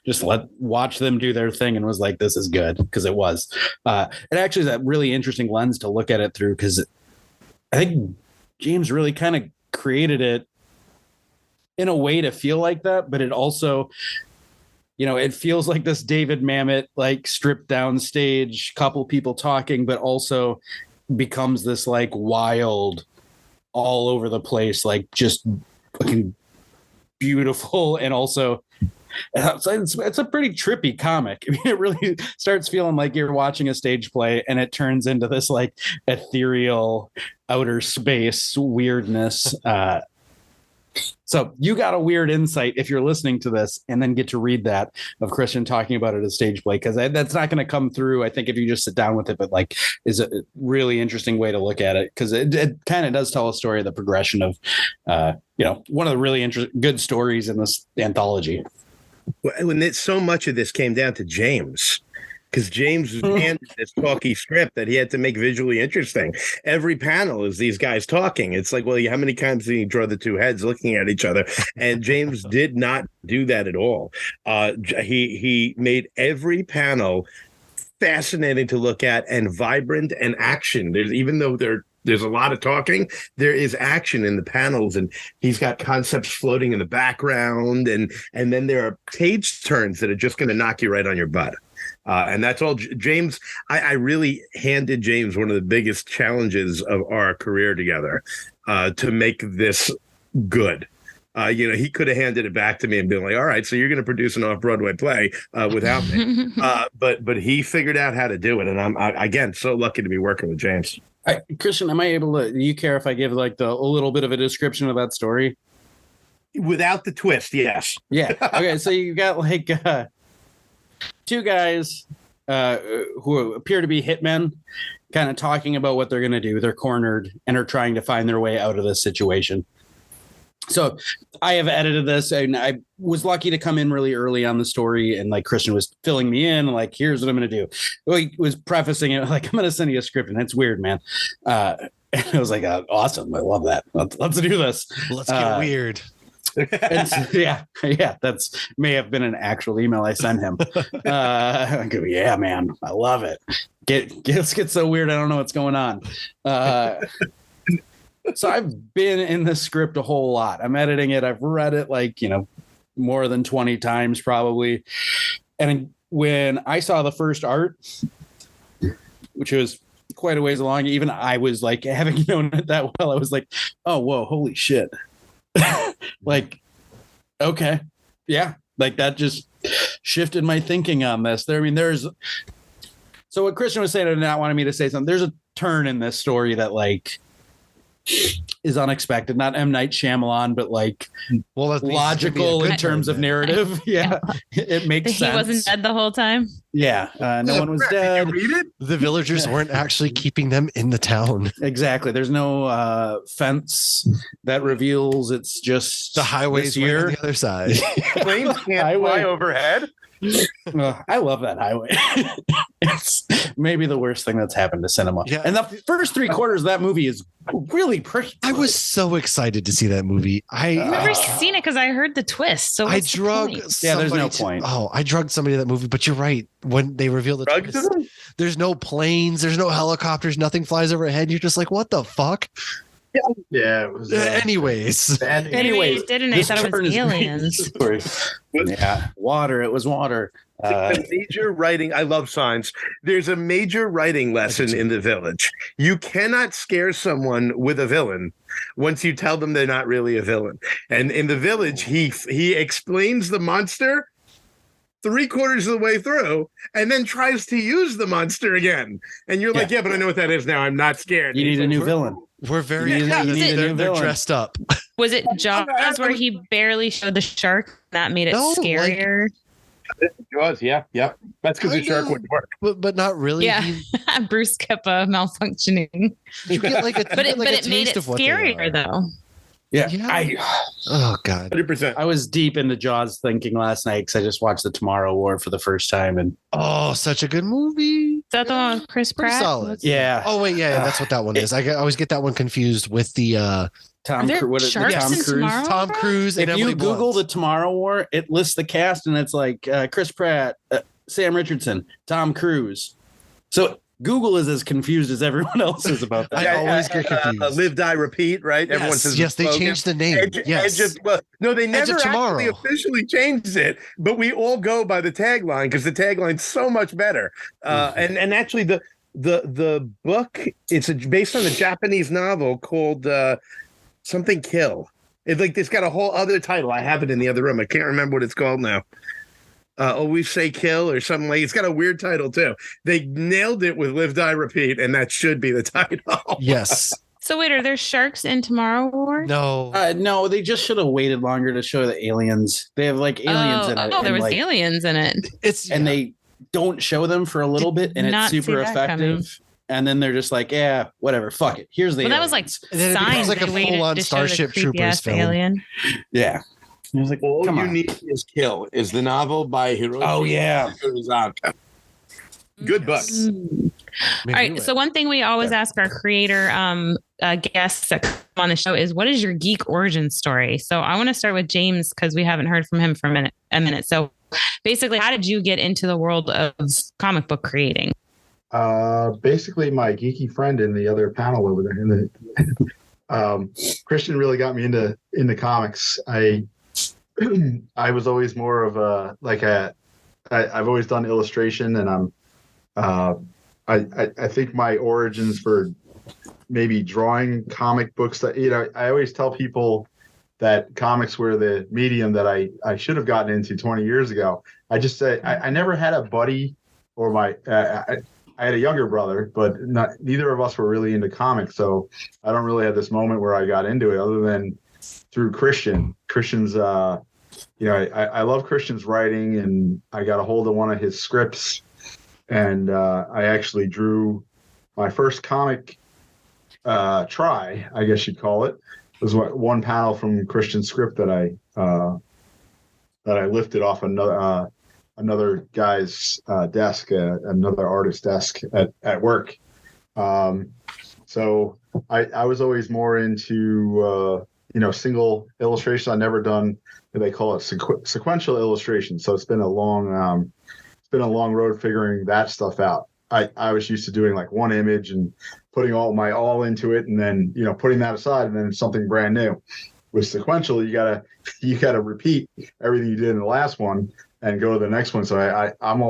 Speaker 5: just watch them do their thing and was like, this is good, because it was. It actually is a really interesting lens to look at it through, because I think James really kind of created it in a way to feel like that, but it also, you know, it feels like this David Mamet, like stripped down stage, couple people talking, but also becomes this like wild, all over the place, like just fucking beautiful. And also it's a pretty trippy comic. I mean, it really starts feeling like you're watching a stage play, and it turns into this like ethereal outer space weirdness. So you got a weird insight if you're listening to this and then get to read that of Christian talking about it as stage play, because that's not going to come through, I think, if you just sit down with it, but like is a really interesting way to look at it, because it kind of does tell a story of the progression of, one of the really good stories in this anthology.
Speaker 6: When so much of this came down to James, because James was handed this talky script that he had to make visually interesting. Every panel is these guys talking. It's like, well, how many times did he draw the two heads looking at each other? And James did not do that at all. He made every panel fascinating to look at and vibrant and action. Even though there's a lot of talking, there is action in the panels, and he's got concepts floating in the background, and then there are page turns that are just going to knock you right on your butt. And that's all. James, I really handed James one of the biggest challenges of our career together, to make this good. He could have handed it back to me and been like, all right, so you're going to produce an off-Broadway play without me. But he figured out how to do it. And I'm, again, so lucky to be working with James.
Speaker 5: Christian, am I able to, do you care if I give like a little bit of a description of that story?
Speaker 6: Without the twist, yes.
Speaker 5: Yeah. Okay, so you got like two guys who appear to be hitmen, kind of talking about what they're going to do. They're cornered and are trying to find their way out of this situation. So I have edited this, and I was lucky to come in really early on the story, and like Christian was filling me in, like, here's what I'm going to do. Well, he was prefacing it like, I'm going to send you a script, and it's weird, man. And I was like, awesome. I love that. Let's do this.
Speaker 1: Let's get weird.
Speaker 5: Yeah, that's may have been an actual email I sent him. I go, yeah, man, I love it. Let's get so weird. I don't know what's going on. So I've been in the script a whole lot. I'm editing it. I've read it like, more than 20 times probably. And when I saw the first art, which was quite a ways along, even I was like, having known it that well, I was like, oh, whoa, holy shit. Like, okay. Yeah. Like that just shifted my thinking on this. So what Christian was saying and not wanting me to say something, there's a turn in this story that like, is unexpected. Not M. Night Shyamalan, but like logical in terms of narrative. Yeah, it makes sense.
Speaker 2: He wasn't dead the whole time.
Speaker 5: Yeah, no one was dead.
Speaker 3: Did you read it?
Speaker 1: The villagers weren't actually keeping them in the town.
Speaker 5: Exactly. There's no fence that reveals it's just
Speaker 1: The highway's right on the other side.
Speaker 3: Planes can't fly overhead.
Speaker 5: I love that highway. It's maybe the worst thing that's happened to cinema.
Speaker 1: Yeah.
Speaker 5: And the first 3/4 of that movie is really pretty.
Speaker 1: I was so excited to see that movie.
Speaker 2: I've never seen it because I heard the twist. So
Speaker 1: I drug
Speaker 5: there's no point.
Speaker 1: I drugged somebody to that movie, but you're right. When they reveal the twist, there's no planes, there's no helicopters, nothing flies overhead. You're just like, what the fuck?
Speaker 4: Yeah, it was.
Speaker 1: Anyways,
Speaker 5: Anyways,
Speaker 2: didn't I thought it was aliens?
Speaker 5: Yeah, water. It was water.
Speaker 3: A major writing. I love signs. There's a major writing lesson in The Village. You cannot scare someone with a villain once you tell them they're not really a villain. And in The Village, he explains the monster 3/4 of the way through, and then tries to use the monster again. And you're like, yeah, but I know what that is now. I'm not scared.
Speaker 5: You need a new villain.
Speaker 1: we're very
Speaker 5: they're
Speaker 1: dressed up.
Speaker 2: Was it Jaws where he barely showed the shark? That made it scarier.
Speaker 3: Jaws, yeah. That's because the shark wouldn't work.
Speaker 1: But not really.
Speaker 2: Yeah, Bruce kept malfunctioning.
Speaker 1: You get like a,
Speaker 2: but it made it scarier though.
Speaker 5: Yeah.
Speaker 1: Oh God.
Speaker 3: 100%.
Speaker 5: I was deep into Jaws thinking last night because I just watched The Tomorrow War for the first time, and
Speaker 1: such a good movie.
Speaker 2: Is that the one with Chris Pratt?
Speaker 1: Solid.
Speaker 5: Yeah.
Speaker 1: Oh wait, yeah, that's what that one is. I always get that one confused with the
Speaker 5: Tom Cruise.
Speaker 1: Tom Cruise.
Speaker 5: If you Google The Tomorrow War, it lists the cast, and it's like Chris Pratt, Sam Richardson, Tom Cruise. So Google is as confused as everyone else is about that.
Speaker 1: I always get confused.
Speaker 3: Live, die, repeat, right?
Speaker 1: Yes,
Speaker 3: Everyone says
Speaker 1: yes, they changed the name.
Speaker 3: No, they never
Speaker 1: Tomorrow.
Speaker 3: actually officially changed it, but we all go by the tagline because the tagline's so much better. And actually, the book, it's based on a Japanese novel called something Kill. It's got a whole other title. I have it in the other room. I can't remember what it's called now. Always Say Kill or something like. It's got a weird title too. They nailed it with Live, Die, Repeat, and that should be the title.
Speaker 1: Yes.
Speaker 2: So wait, are there sharks in Tomorrow War?
Speaker 1: No.
Speaker 5: No, they just should have waited longer to show the aliens. They have like aliens in it.
Speaker 2: Oh, there was aliens in it.
Speaker 5: They don't show them for a little bit, and it's super effective. And then they're just like, yeah, whatever, fuck it. Here's the.
Speaker 2: Well, that was like signs.
Speaker 1: Like a full-on Starship Troopers film.
Speaker 2: Alien.
Speaker 5: Yeah. I was like,
Speaker 3: All You Need Is Kill is the novel by Hiroshi.
Speaker 5: Oh yeah,
Speaker 3: good book.
Speaker 2: All right. So one thing we always ask our creator guests that come on the show is, what is your geek origin story? So I want to start with James because we haven't heard from him for a minute. So basically, how did you get into the world of comic book creating?
Speaker 4: Basically, my geeky friend in the other panel over there, Christian really got me into comics. I was always more of I've always done illustration, and I think my origins for maybe drawing comic books that, I always tell people that comics were the medium that I should have gotten into 20 years ago. I just say I never had a buddy or I had a younger brother, but neither of us were really into comics. So I don't really have this moment where I got into it other than through Christian's, I love Christian's writing, and I got a hold of one of his scripts, and I actually drew my first comic try, I guess you'd call it. It was one panel from Christian's script that I lifted off another guy's desk, another artist's desk at work. So I was always more into single illustration. I've never done, they call it sequential illustration. So it's been a long road figuring that stuff out. I was used to doing like one image and putting all into it, and then putting that aside, and then something brand new. With sequential, you gotta repeat everything you did in the last one and go to the next one. So I'm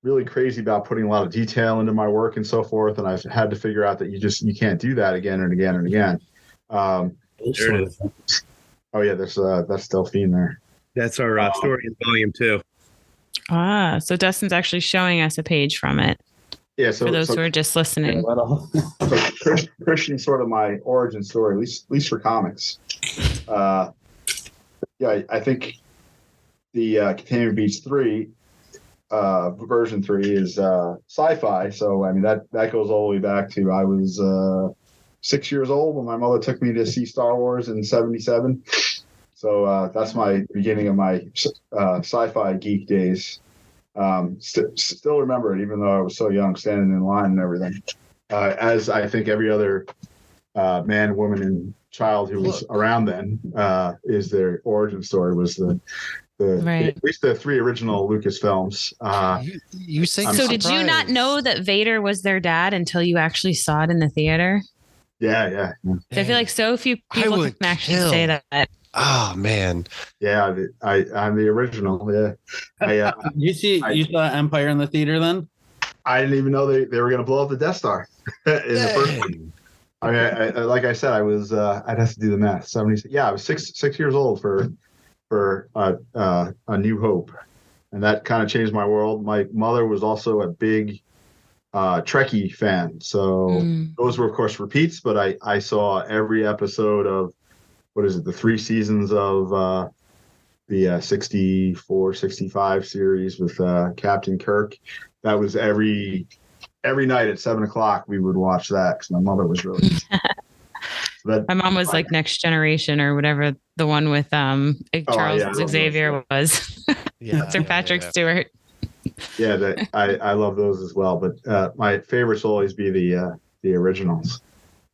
Speaker 4: really crazy about putting a lot of detail into my work and so forth, and I've had to figure out that you can't do that again and again and again. Oh yeah, there's that's Delphine there.
Speaker 3: That's our story in volume 2.
Speaker 2: So Dustin's actually showing us a page from it.
Speaker 4: Yeah.
Speaker 2: for those who are just listening.
Speaker 4: So Christian's sort of my origin story, at least for comics. I think the Containment Breach 3 version 3 is sci-fi. So I mean that goes all the way back to I was 6 years old when my mother took me to see Star Wars in '77. So that's my beginning of my sci-fi geek days. Still remember it, even though I was so young, standing in line and everything. As I think every other man, woman, and child who was around then, is their origin story was the
Speaker 2: Right.
Speaker 4: at least the 3 original Lucas films.
Speaker 1: You say
Speaker 2: So did you not know that Vader was their dad until you actually saw it in the theater?
Speaker 4: Yeah.
Speaker 2: So I feel like so few people can actually say that.
Speaker 1: Oh man.
Speaker 4: Yeah, I'm the original. Yeah.
Speaker 5: You saw Empire in the theater then?
Speaker 4: I didn't even know they were going to blow up the Death Star in the first one. I mean, like I said, I was I'd have to do the math. 70. Yeah, I was six years old for A New Hope, and that kind of changed my world. My mother was also a big Trekkie fan, so those were of course repeats. But I saw every episode of the 3 seasons of the 64, 65 series with Captain Kirk. That was every night at 7:00 we would watch that because my mother was really.
Speaker 2: My mom was like Next Generation or whatever the one with Charles Xavier was. Sir Patrick Stewart.
Speaker 4: Yeah, I love those as well. But my favorites will always be the originals.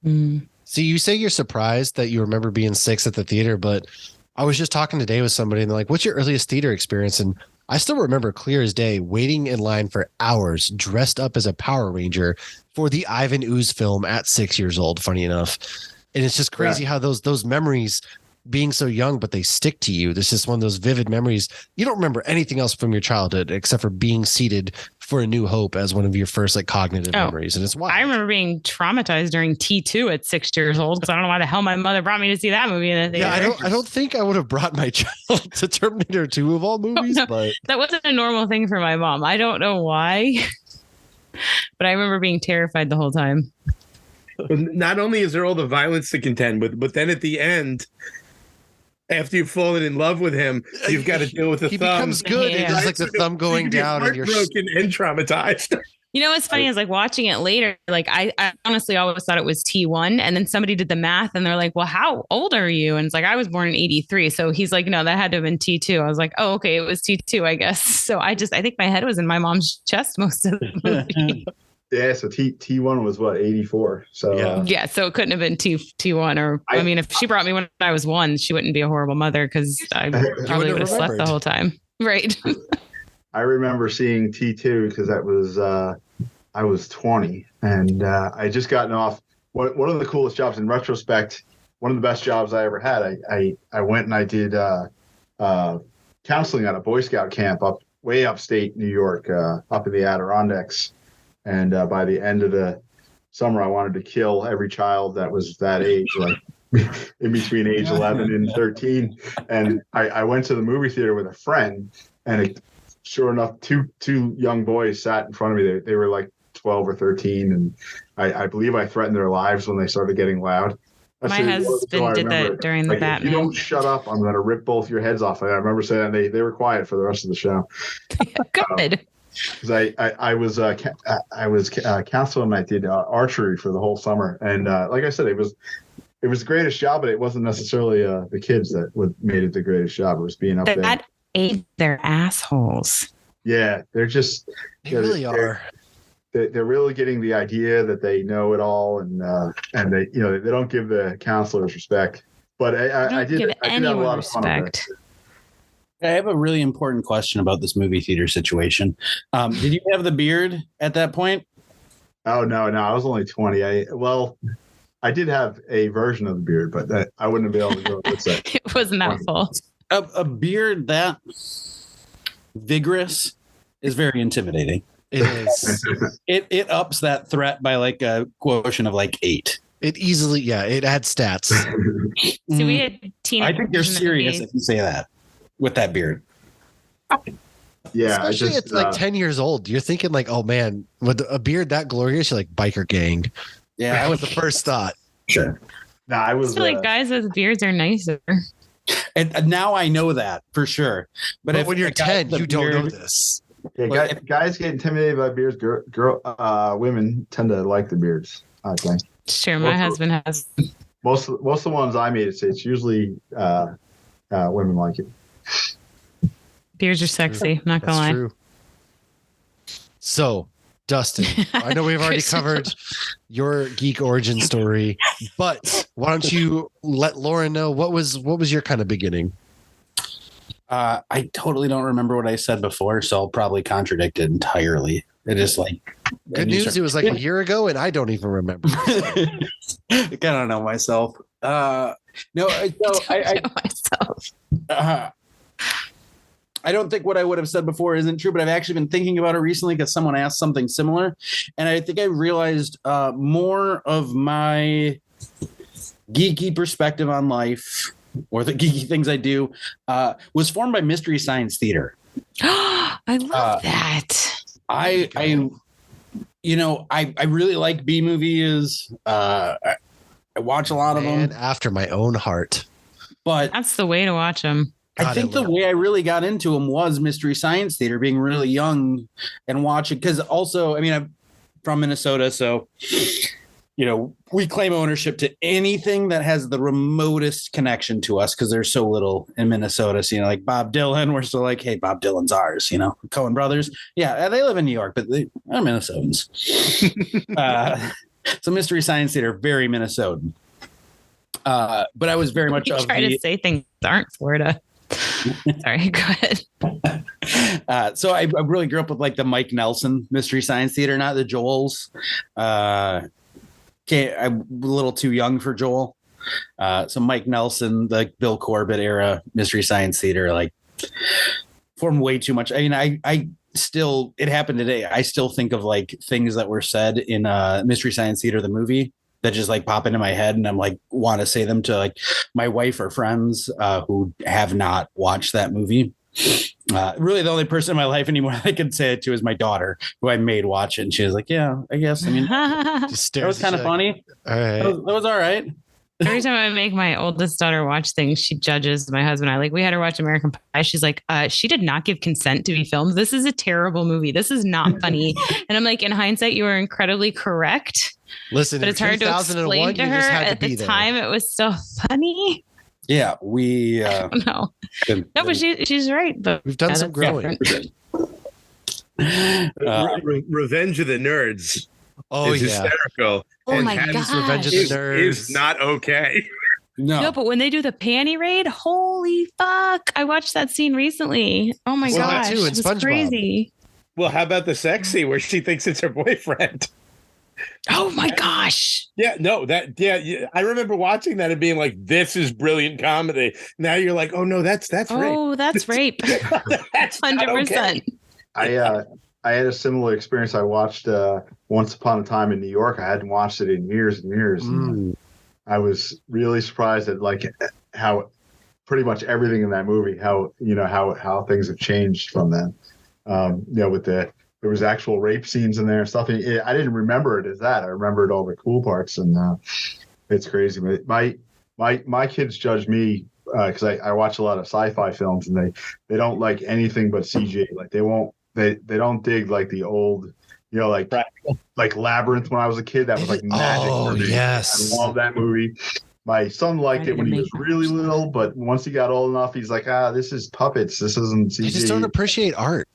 Speaker 1: So you say you're surprised that you remember being 6 at the theater, but I was just talking today with somebody and they're like, what's your earliest theater experience? And I still remember clear as day waiting in line for hours dressed up as a Power Ranger for the Ivan Ooze film at 6 years old, funny enough. And it's just crazy how those memories, being so young, but they stick to you. This is one of those vivid memories. You don't remember anything else from your childhood except for being seated for A New Hope as one of your first cognitive memories. And it's wild.
Speaker 2: I remember being traumatized during T2 at 6 years old because I don't know why the hell my mother brought me to see that movie in the theater.
Speaker 1: Yeah, I don't think I would have brought my child to Terminator 2 of all movies, but
Speaker 2: that wasn't a normal thing for my mom. I don't know why, but I remember being terrified the whole time.
Speaker 6: Not only is there all the violence to contend with, but then at the end, after you've fallen in love with him, you've got to deal with the thumb. He
Speaker 1: becomes good.
Speaker 2: Yeah.
Speaker 1: It's just like the thumb going down and you're
Speaker 6: broken and traumatized.
Speaker 2: You know what's funny is like watching it later, like I honestly always thought it was T1, and then somebody did the math and they're like, well, how old are you? And it's like, I was born in 83. So he's like, no, that had to have been T2. I was like, oh, okay, it was T2, I guess. So I think my head was in my mom's chest most of the movie.
Speaker 4: Yeah, so T1 was what, 84. So
Speaker 2: yeah, so it couldn't have been T1 or I mean, if she brought me when I was 1, she wouldn't be a horrible mother because I probably would have slept the whole time. Right.
Speaker 4: I remember seeing T2 because that was I was 20 and I just gotten off one of the coolest jobs in retrospect. One of the best jobs I ever had. I went and I did counseling at a Boy Scout camp way upstate New York, up in the Adirondacks. And by the end of the summer, I wanted to kill every child that was that age, like in between age 11 and 13. And I went to the movie theater with a friend, and sure enough, two young boys sat in front of me. They were like 12 or 13, and I believe I threatened their lives when they started getting loud.
Speaker 2: My husband did that during the Batman.
Speaker 4: If you don't shut up, I'm going to rip both your heads off. I remember saying that they were quiet for the rest of the show.
Speaker 2: Good.
Speaker 4: Because I was counselor and I did archery for the whole summer, and like I said, it was the greatest job, but it wasn't necessarily the kids that made it the greatest job. It was being up there.
Speaker 2: That ate their assholes.
Speaker 4: Yeah, they're just
Speaker 1: they really are.
Speaker 4: They're really getting the idea that they know it all, and they they don't give the counselors respect. But I did have a lot of fun with it.
Speaker 5: I have a really important question about this movie theater situation. Did you have the beard at that point?
Speaker 4: Oh, no, I was only 20. I did have a version of the beard, but I wouldn't have been able to go with that.
Speaker 2: It wasn't that full.
Speaker 5: A beard that vigorous is very intimidating.
Speaker 1: It is.
Speaker 5: It ups that threat by like a quotient of like 8.
Speaker 1: It easily, it adds stats.
Speaker 2: So we had teenagers.
Speaker 5: I think you're serious if you say that with that beard.
Speaker 4: Yeah,
Speaker 1: Especially it's like 10 years old. You're thinking like, oh man, with a beard that glorious, you're like biker gang.
Speaker 5: Yeah,
Speaker 1: That was the first thought.
Speaker 4: sure. No, I
Speaker 2: I
Speaker 4: was
Speaker 2: feel like guys with beards are nicer.
Speaker 5: and now I know that for sure.
Speaker 1: But
Speaker 5: if
Speaker 1: when you're
Speaker 5: a guy
Speaker 1: 10,
Speaker 5: with a
Speaker 1: you don't know
Speaker 5: beard-
Speaker 1: this.
Speaker 4: yeah, guys get intimidated by beards. Women tend to like the beards, I think.
Speaker 2: Sure, my husband has.
Speaker 4: Most of the ones I made it say it's usually women like it.
Speaker 2: Beards are sexy. Not gonna
Speaker 1: That's
Speaker 2: lie.
Speaker 1: true. So, Dustin, I know we've already covered your geek origin story, but why don't you let Lauren know what was your kind of beginning?
Speaker 5: I totally don't remember what I said before, so I'll probably contradict it entirely. It is like
Speaker 1: Good news, it was like a year ago, and I don't even remember.
Speaker 5: I don't know myself. No, so I
Speaker 2: know myself.
Speaker 5: I don't think what I would have said before isn't true, but I've actually been thinking about it recently because someone asked something similar, and I think I realized more of my geeky perspective on life, or the geeky things I do, was formed by Mystery Science Theater.
Speaker 2: I love that.
Speaker 5: I really like B movies. I watch a lot of them.
Speaker 1: After my own heart.
Speaker 5: But
Speaker 2: that's the way to watch them.
Speaker 5: I think the way I really got into them was Mystery Science Theater, being really young and watching. Because also, I mean, I'm from Minnesota, so we claim ownership to anything that has the remotest connection to us because there's so little in Minnesota. So, like Bob Dylan, we're still like, hey, Bob Dylan's ours, Coen Brothers. Yeah, they live in New York, but they are Minnesotans. So Mystery Science Theater, very Minnesotan. But I was very much
Speaker 2: You try to say things that aren't Florida. Sorry, go ahead.
Speaker 5: So I really grew up with like the Mike Nelson Mystery Science Theater, not the Joel's. I'm a little too young for Joel. So Mike Nelson, the Bill Corbett era Mystery Science Theater, like formed way too much. I mean, I still, it happened today. I still think of like things that were said in Mystery Science Theater, the movie, that just like pop into my head, and I'm like, want to say them to like my wife or friends who have not watched that movie. Really, the only person in my life anymore I can say it to is my daughter, who I made watch it, and she was like, "Yeah, I guess." I mean, that was kind of funny.
Speaker 1: All right,
Speaker 5: that was all right.
Speaker 2: Every time I make my oldest daughter watch things, she judges my husband. We had her watch American Pie. She's like, she did not give consent to be filmed. This is a terrible movie. This is not funny. And I'm like, in hindsight, you are incredibly correct.
Speaker 1: Listen,
Speaker 2: but it's hard to explain to her. At the time, it was still funny.
Speaker 5: Yeah, we.
Speaker 2: No, but she's right. But
Speaker 1: we've done some growing.
Speaker 6: Revenge of the Nerds.
Speaker 1: Oh,
Speaker 6: is hysterical.
Speaker 2: Oh
Speaker 6: and
Speaker 2: my god,
Speaker 1: Revenge of the Nerds
Speaker 6: is not okay.
Speaker 2: No, but when they do the panty raid, holy fuck! I watched that scene recently. Oh my gosh,
Speaker 1: too,
Speaker 2: it was crazy.
Speaker 6: Well, how about the sex scene where she thinks it's her boyfriend?
Speaker 2: Oh my gosh!
Speaker 6: Yeah, no, I remember watching that and being like, "This is brilliant comedy." Now you're like, "Oh no, that's rape."
Speaker 2: Oh, that's rape.
Speaker 6: That's
Speaker 2: 100%.
Speaker 4: I had a similar experience. I watched Once Upon a Time in New York. I hadn't watched it in years and years. And I was really surprised at like how pretty much everything in that movie, how things have changed from then. There was actual rape scenes in there and stuff. I didn't remember it as that. I remembered all the cool parts, and it's crazy. My kids judge me because I watch a lot of sci-fi films, and they don't like anything but CG. Like they don't dig like the old, like Labyrinth when I was a kid. That was like magic.
Speaker 1: Oh,
Speaker 4: for me.
Speaker 1: yes.
Speaker 4: I love that movie. My son liked it when he was really little, but once he got old enough, he's like, this is puppets. This isn't CG.
Speaker 1: They just don't appreciate art.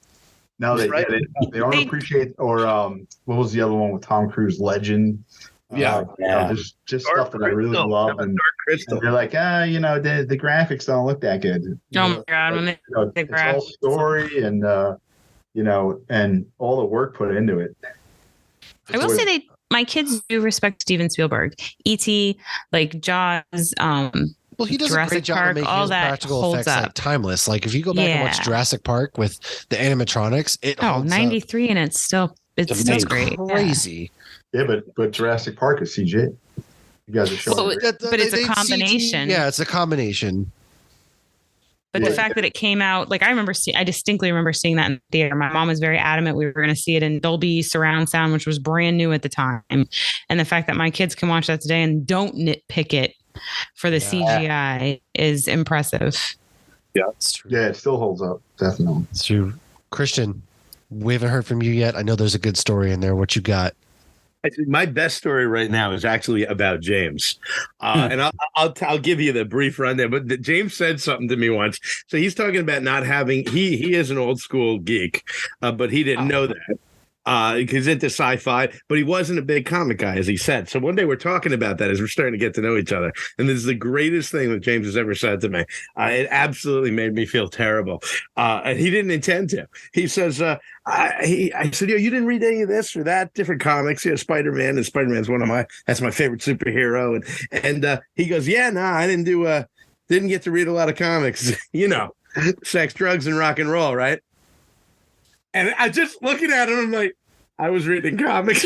Speaker 4: No, they don't appreciate. Or what was the other one with Tom Cruise? Legend. There's just
Speaker 6: Dark
Speaker 4: stuff that I really love, and they're like, the graphics don't look that good.
Speaker 2: Oh my god, when
Speaker 4: it's all story and and all the work put into it.
Speaker 2: I will say my kids do respect Steven Spielberg. E.T., like Jaws,
Speaker 1: well, he does
Speaker 2: Jurassic
Speaker 1: a great job
Speaker 2: Park,
Speaker 1: of making
Speaker 2: all
Speaker 1: his
Speaker 2: that
Speaker 1: practical
Speaker 2: holds
Speaker 1: effects
Speaker 2: up.
Speaker 1: like timeless. Like if you go back and watch Jurassic Park with the animatronics, it holds
Speaker 2: 93 and it's still great.
Speaker 1: Crazy.
Speaker 4: Yeah, but Jurassic Park is CG. You guys are showing.
Speaker 2: But it's a combination.
Speaker 1: It's a combination.
Speaker 2: But the fact that it came out, like I distinctly remember seeing that in the theater. My mom was very adamant we were going to see it in Dolby surround sound, which was brand new at the time. And the fact that my kids can watch that today and don't nitpick it for the CGI is impressive.
Speaker 3: Yeah,
Speaker 1: It's true.
Speaker 4: Yeah, it still holds up. Definitely.
Speaker 1: It's true. Christian, we haven't heard from you yet. I know there's a good story in there. What you got?
Speaker 3: My best story right now is actually about James, and I'll give you the brief rundown. But James said something to me once. So he's talking about not having. He is an old school geek, but he didn't know that. He's into sci-fi, but he wasn't a big comic guy, as he said. So one day we're talking about that as we're starting to get to know each other. And this is the greatest thing that James has ever said to me. It absolutely made me feel terrible. And he didn't intend to. He says, I said, you didn't read any of this or that, different comics, Spider-Man, and Spider-Man's that's my favorite superhero. And he goes, I didn't get to read a lot of comics, sex, drugs, and rock and roll, right? And I just looking at him, I'm like, I was reading comics.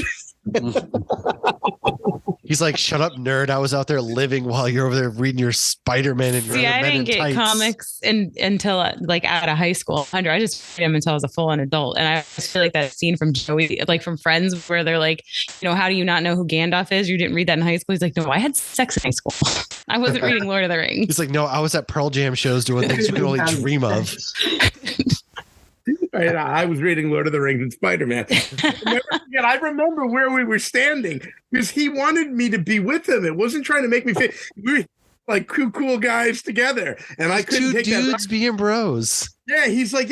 Speaker 1: He's like, shut up, nerd. I was out there living while you're over there reading your Spider-Man and your
Speaker 2: See,
Speaker 1: other
Speaker 2: I
Speaker 1: Men
Speaker 2: didn't
Speaker 1: in
Speaker 2: get
Speaker 1: Tights.
Speaker 2: comics until like out of high school. I just read them until I was a full-on adult. And I just feel like that scene from Joey, like from Friends, where they're like, how do you not know who Gandalf is? You didn't read that in high school. He's like, no, I had sex in high school. I wasn't reading Lord of the Rings.
Speaker 1: He's like, no, I was at Pearl Jam shows doing things you could only dream of.
Speaker 3: Right, I was reading Lord of the Rings and Spider-Man. I remember where we were standing because he wanted me to be with him. It wasn't trying to make me feel we were like cool guys togetger, and I couldn't take that.
Speaker 1: 2 dudes being bros.
Speaker 3: Yeah, he's like,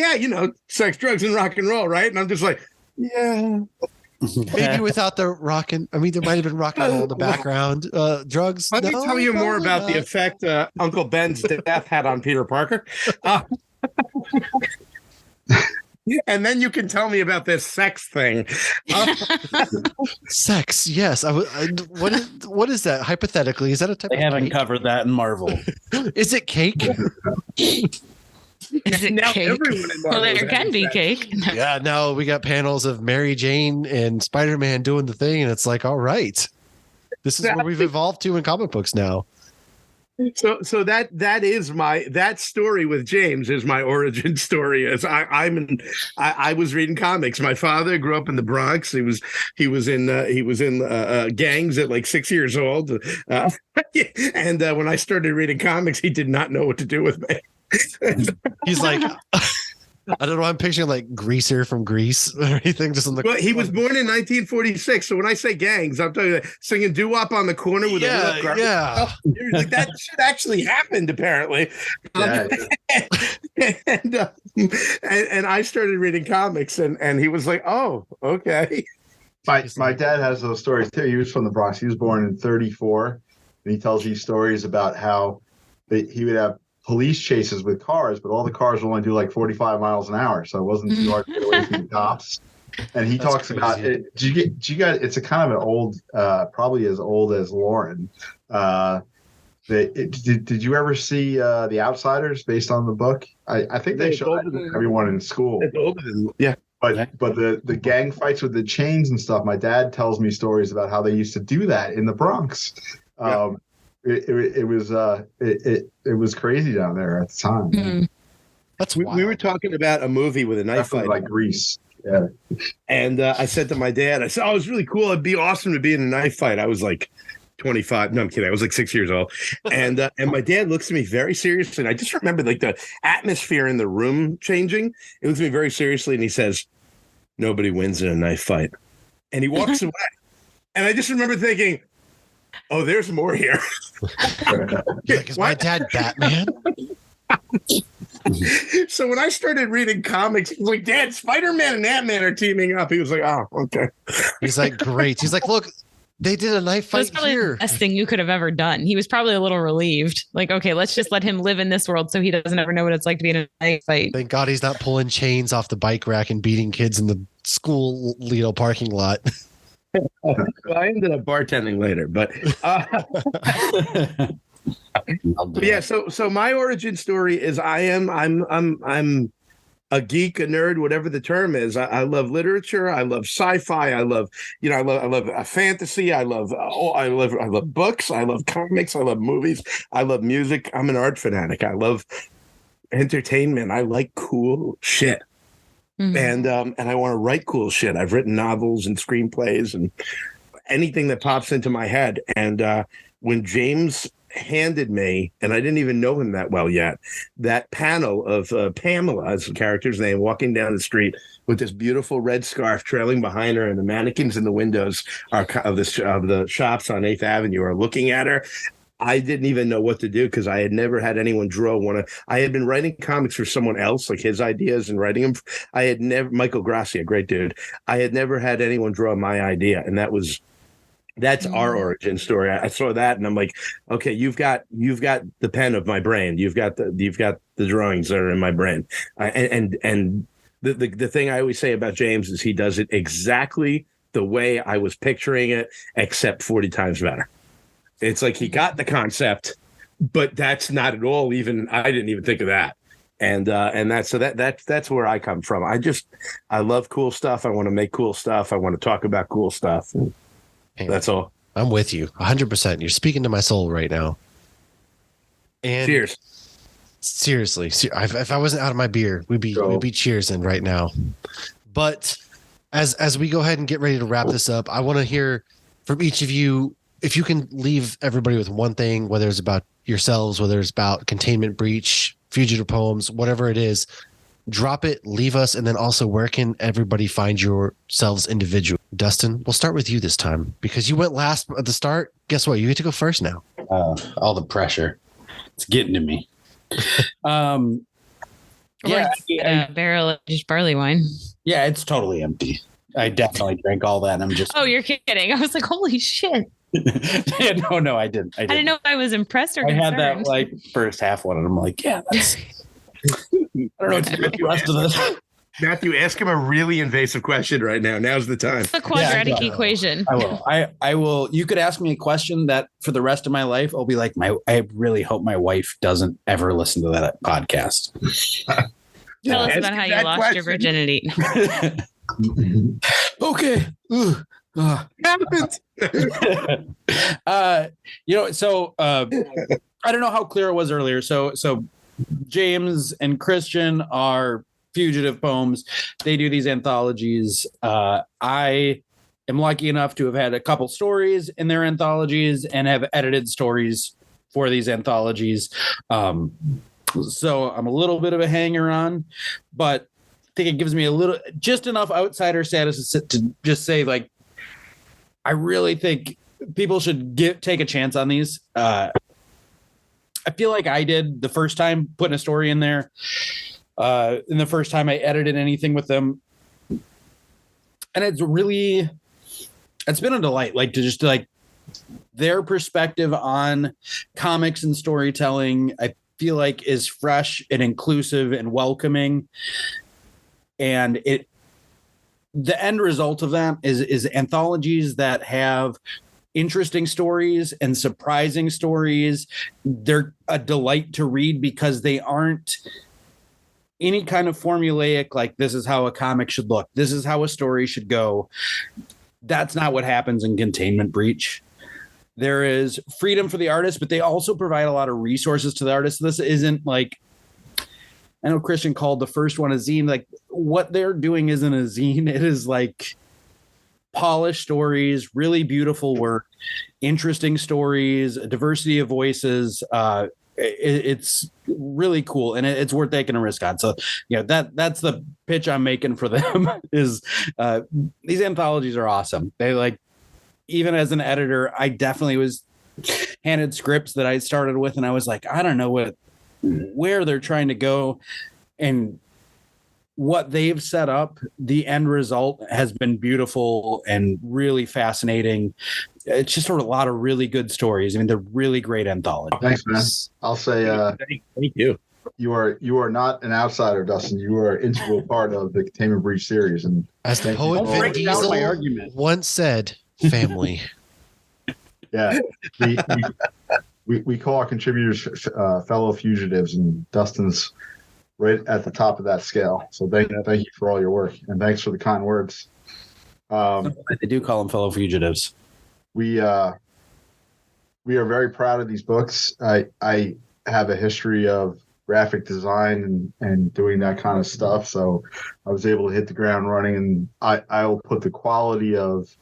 Speaker 3: sex, drugs, and rock and roll, right? And I'm just like, yeah.
Speaker 1: Maybe without the rockin'. I mean, there might have been rock and roll in the background. Drugs.
Speaker 3: Let me tell you more about the effect Uncle Ben's death had on Peter Parker. And then you can tell me about this sex thing.
Speaker 1: Sex, yes. What is that? Hypothetically, is that a type
Speaker 5: They
Speaker 1: of
Speaker 5: haven't
Speaker 1: cake?
Speaker 5: covered that in Marvel.
Speaker 1: Is it cake?
Speaker 2: Is it
Speaker 3: Now
Speaker 2: cake?
Speaker 3: everyone in
Speaker 2: Well,
Speaker 3: Marvel
Speaker 2: there
Speaker 3: is
Speaker 2: can be
Speaker 3: having
Speaker 2: cake.
Speaker 1: Yeah, now we got panels of Mary Jane and Spider-Man doing the thing, and it's like, all right. This is what we've evolved to in comic books now.
Speaker 3: So that is that story with James is my origin story. As I was reading comics. My father grew up in the Bronx. He was in gangs at like 6 years old, and when I started reading comics, he did not know what to do with me.
Speaker 1: He's like, I don't know. I'm picturing like Greaser from Grease or anything. Just on the.
Speaker 3: Well, he was born in 1946. So when I say gangs, I'm talking about singing doo-wop on the corner with a little
Speaker 1: yeah.
Speaker 3: Like that shit actually happened, apparently.
Speaker 4: Yeah.
Speaker 3: And I started reading comics, and he was like, "Oh, okay."
Speaker 4: My dad has those stories too. He was from the Bronx. He was born in 1934, and he tells these stories about how he would have police chases with cars, but all the cars would only do like 45 miles an hour, so it wasn't too hard to get away from the cops. And he talks
Speaker 1: crazy.
Speaker 4: about it. Did you guys? It's a kind of an old, probably as old as Lauren. Did you ever see The Outsiders based on the book? I think they showed that to everyone in school.
Speaker 3: Yeah.
Speaker 4: But the gang fights with the chains and stuff. My dad tells me stories about how they used to do that in the Bronx.
Speaker 3: Yeah.
Speaker 4: It was crazy down there at the time.
Speaker 2: Mm-hmm.
Speaker 1: That's
Speaker 3: We
Speaker 1: wild.
Speaker 3: were talking about a movie with a knife
Speaker 4: Definitely
Speaker 3: fight,
Speaker 4: like Grease. Yeah.
Speaker 3: and I said to my dad, I said, "Oh, it was really cool. It'd be awesome to be in a knife fight." I was like 25. No, I'm kidding. I was like 6 years old, and my dad looks at me very seriously, and I just remember like the atmosphere in the room changing. He looks at me very seriously, and he says, "Nobody wins in a knife fight," and he walks away. And I just remember thinking, "Oh, there's more here."
Speaker 1: Like, is my dad Batman?
Speaker 3: So when I started reading comics, he was like, "Dad, Spider-Man and Ant-Man are teaming up." He was like, "Oh, okay."
Speaker 1: He's like, great. He's like, look, they did a knife
Speaker 2: That's
Speaker 1: fight
Speaker 2: probably
Speaker 1: here.
Speaker 2: the best thing you could have ever done. He was probably a little relieved. Like, okay, let's just let him live in this world so he doesn't ever know what it's like to be in a knife fight.
Speaker 1: Thank God he's not pulling chains off the bike rack and beating kids in the school Lido parking lot.
Speaker 3: Well, I ended up bartending later, but yeah. So my origin story is I'm a geek, a nerd, whatever the term is. I love literature. I love sci-fi. I love fantasy. I love books. I love comics. I love movies. I love music. I'm an art fanatic. I love
Speaker 6: entertainment. I like cool shit. And I want to write cool shit. I've written novels and screenplays and anything that pops into my head. And when James handed me, and I didn't even know him that well yet, that panel of Pamela, as the character's name, walking down the street with this beautiful red scarf trailing behind her, and the mannequins in the windows of the shops on 8th Avenue are looking at her. I didn't even know what to do because I had never had anyone draw one. I had been writing comics for someone else, like his ideas and writing them. I had never, Michael Grassi, a great dude. I had never had anyone draw my idea. And that's our origin story. I saw that and I'm like, okay, you've got the pen of my brain. You've got the drawings that are in my brain. And the thing I always say about James is he does it exactly the way I was picturing it, except 40 times better. It's like he got the concept, but that's not at all even. I didn't even think of that, and that's where I come from. I love cool stuff. I want to make cool stuff. I want to talk about cool stuff. And that's all.
Speaker 1: I'm with you 100%. You're speaking to my soul right now. And
Speaker 6: cheers.
Speaker 1: Seriously, if I wasn't out of my beer, we'd be cheersing right now. But as we go ahead and get ready to wrap this up, I want to hear from each of you. If you can leave everybody with one thing, whether it's about yourselves, whether it's about Containment Breach, Fugitive Poems, whatever it is, drop it, leave us, and then also where can everybody find yourselves individually? Dustin, we'll start with you this time because you went last at the start. Guess what? You get to go first now.
Speaker 5: All the pressure. It's getting to me.
Speaker 2: A barrel of just barley wine.
Speaker 5: Yeah, it's totally empty. I definitely drank all that. And I'm just.
Speaker 2: Oh, you're kidding. I was like, holy shit.
Speaker 5: Yeah, no, I didn't.
Speaker 2: I didn't know if I was impressed or
Speaker 5: I
Speaker 2: concerned.
Speaker 5: had that like first half one, and I'm like, yeah, that's. I don't know what to do with the rest of this.
Speaker 6: Matthew, ask him a really invasive question right now. Now's the time.
Speaker 2: The quadratic equation.
Speaker 5: I will. I will. You could ask me a question that for the rest of my life, I'll be like, I really hope my wife doesn't ever listen to that podcast.
Speaker 2: Tell us about how you lost your virginity.
Speaker 5: Okay.
Speaker 6: Happened.
Speaker 5: So I don't know how clear it was earlier. So James and Christian are Fugitive Poems. They do these anthologies. I am lucky enough to have had a couple stories in their anthologies and have edited stories for these anthologies. So I'm a little bit of a hanger on, but I think it gives me just enough outsider status to just say, like, I really think people should take a chance on these. I feel like I did the first time putting a story in there. And the first time I edited anything with them. And it's been a delight, like, to just like their perspective on comics and storytelling, I feel like is fresh and inclusive and welcoming. And the end result of that is anthologies that have interesting stories and surprising stories. They're a delight to read because they aren't any kind of formulaic, like, this is how a comic should look, this is how a story should go. That's not what happens in Containment Breach. There is freedom for the artist, but they also provide a lot of resources to the artist. This isn't like, I know Christian called the first one a zine. Like, what they're doing isn't a zine. It is like polished stories, really beautiful work, interesting stories, a diversity of voices. It's really cool, and it's worth taking a risk on. So, that's the pitch I'm making for them. Is these anthologies are awesome. They, like, even as an editor, I definitely was handed scripts that I started with, and I was like, I don't know where they're trying to go, and what they've set up. The end result has been beautiful and really fascinating. It's just sort of a lot of really good stories. I mean, they're really great anthologies.
Speaker 4: Thanks, man. I'll say,
Speaker 6: thank you.
Speaker 4: You are not an outsider, Dustin. You are an integral part of the Containment Breach series. And
Speaker 1: as the poet Vin Diesel once said, family.
Speaker 4: Yeah, we call our contributors fellow fugitives, and Dustin's right at the top of that scale. So thank you for all your work, and thanks for the kind words.
Speaker 5: They do call them fellow fugitives.
Speaker 4: We are very proud of these books. I have a history of graphic design and doing that kind of stuff. So I was able to hit the ground running, and I'll put the quality of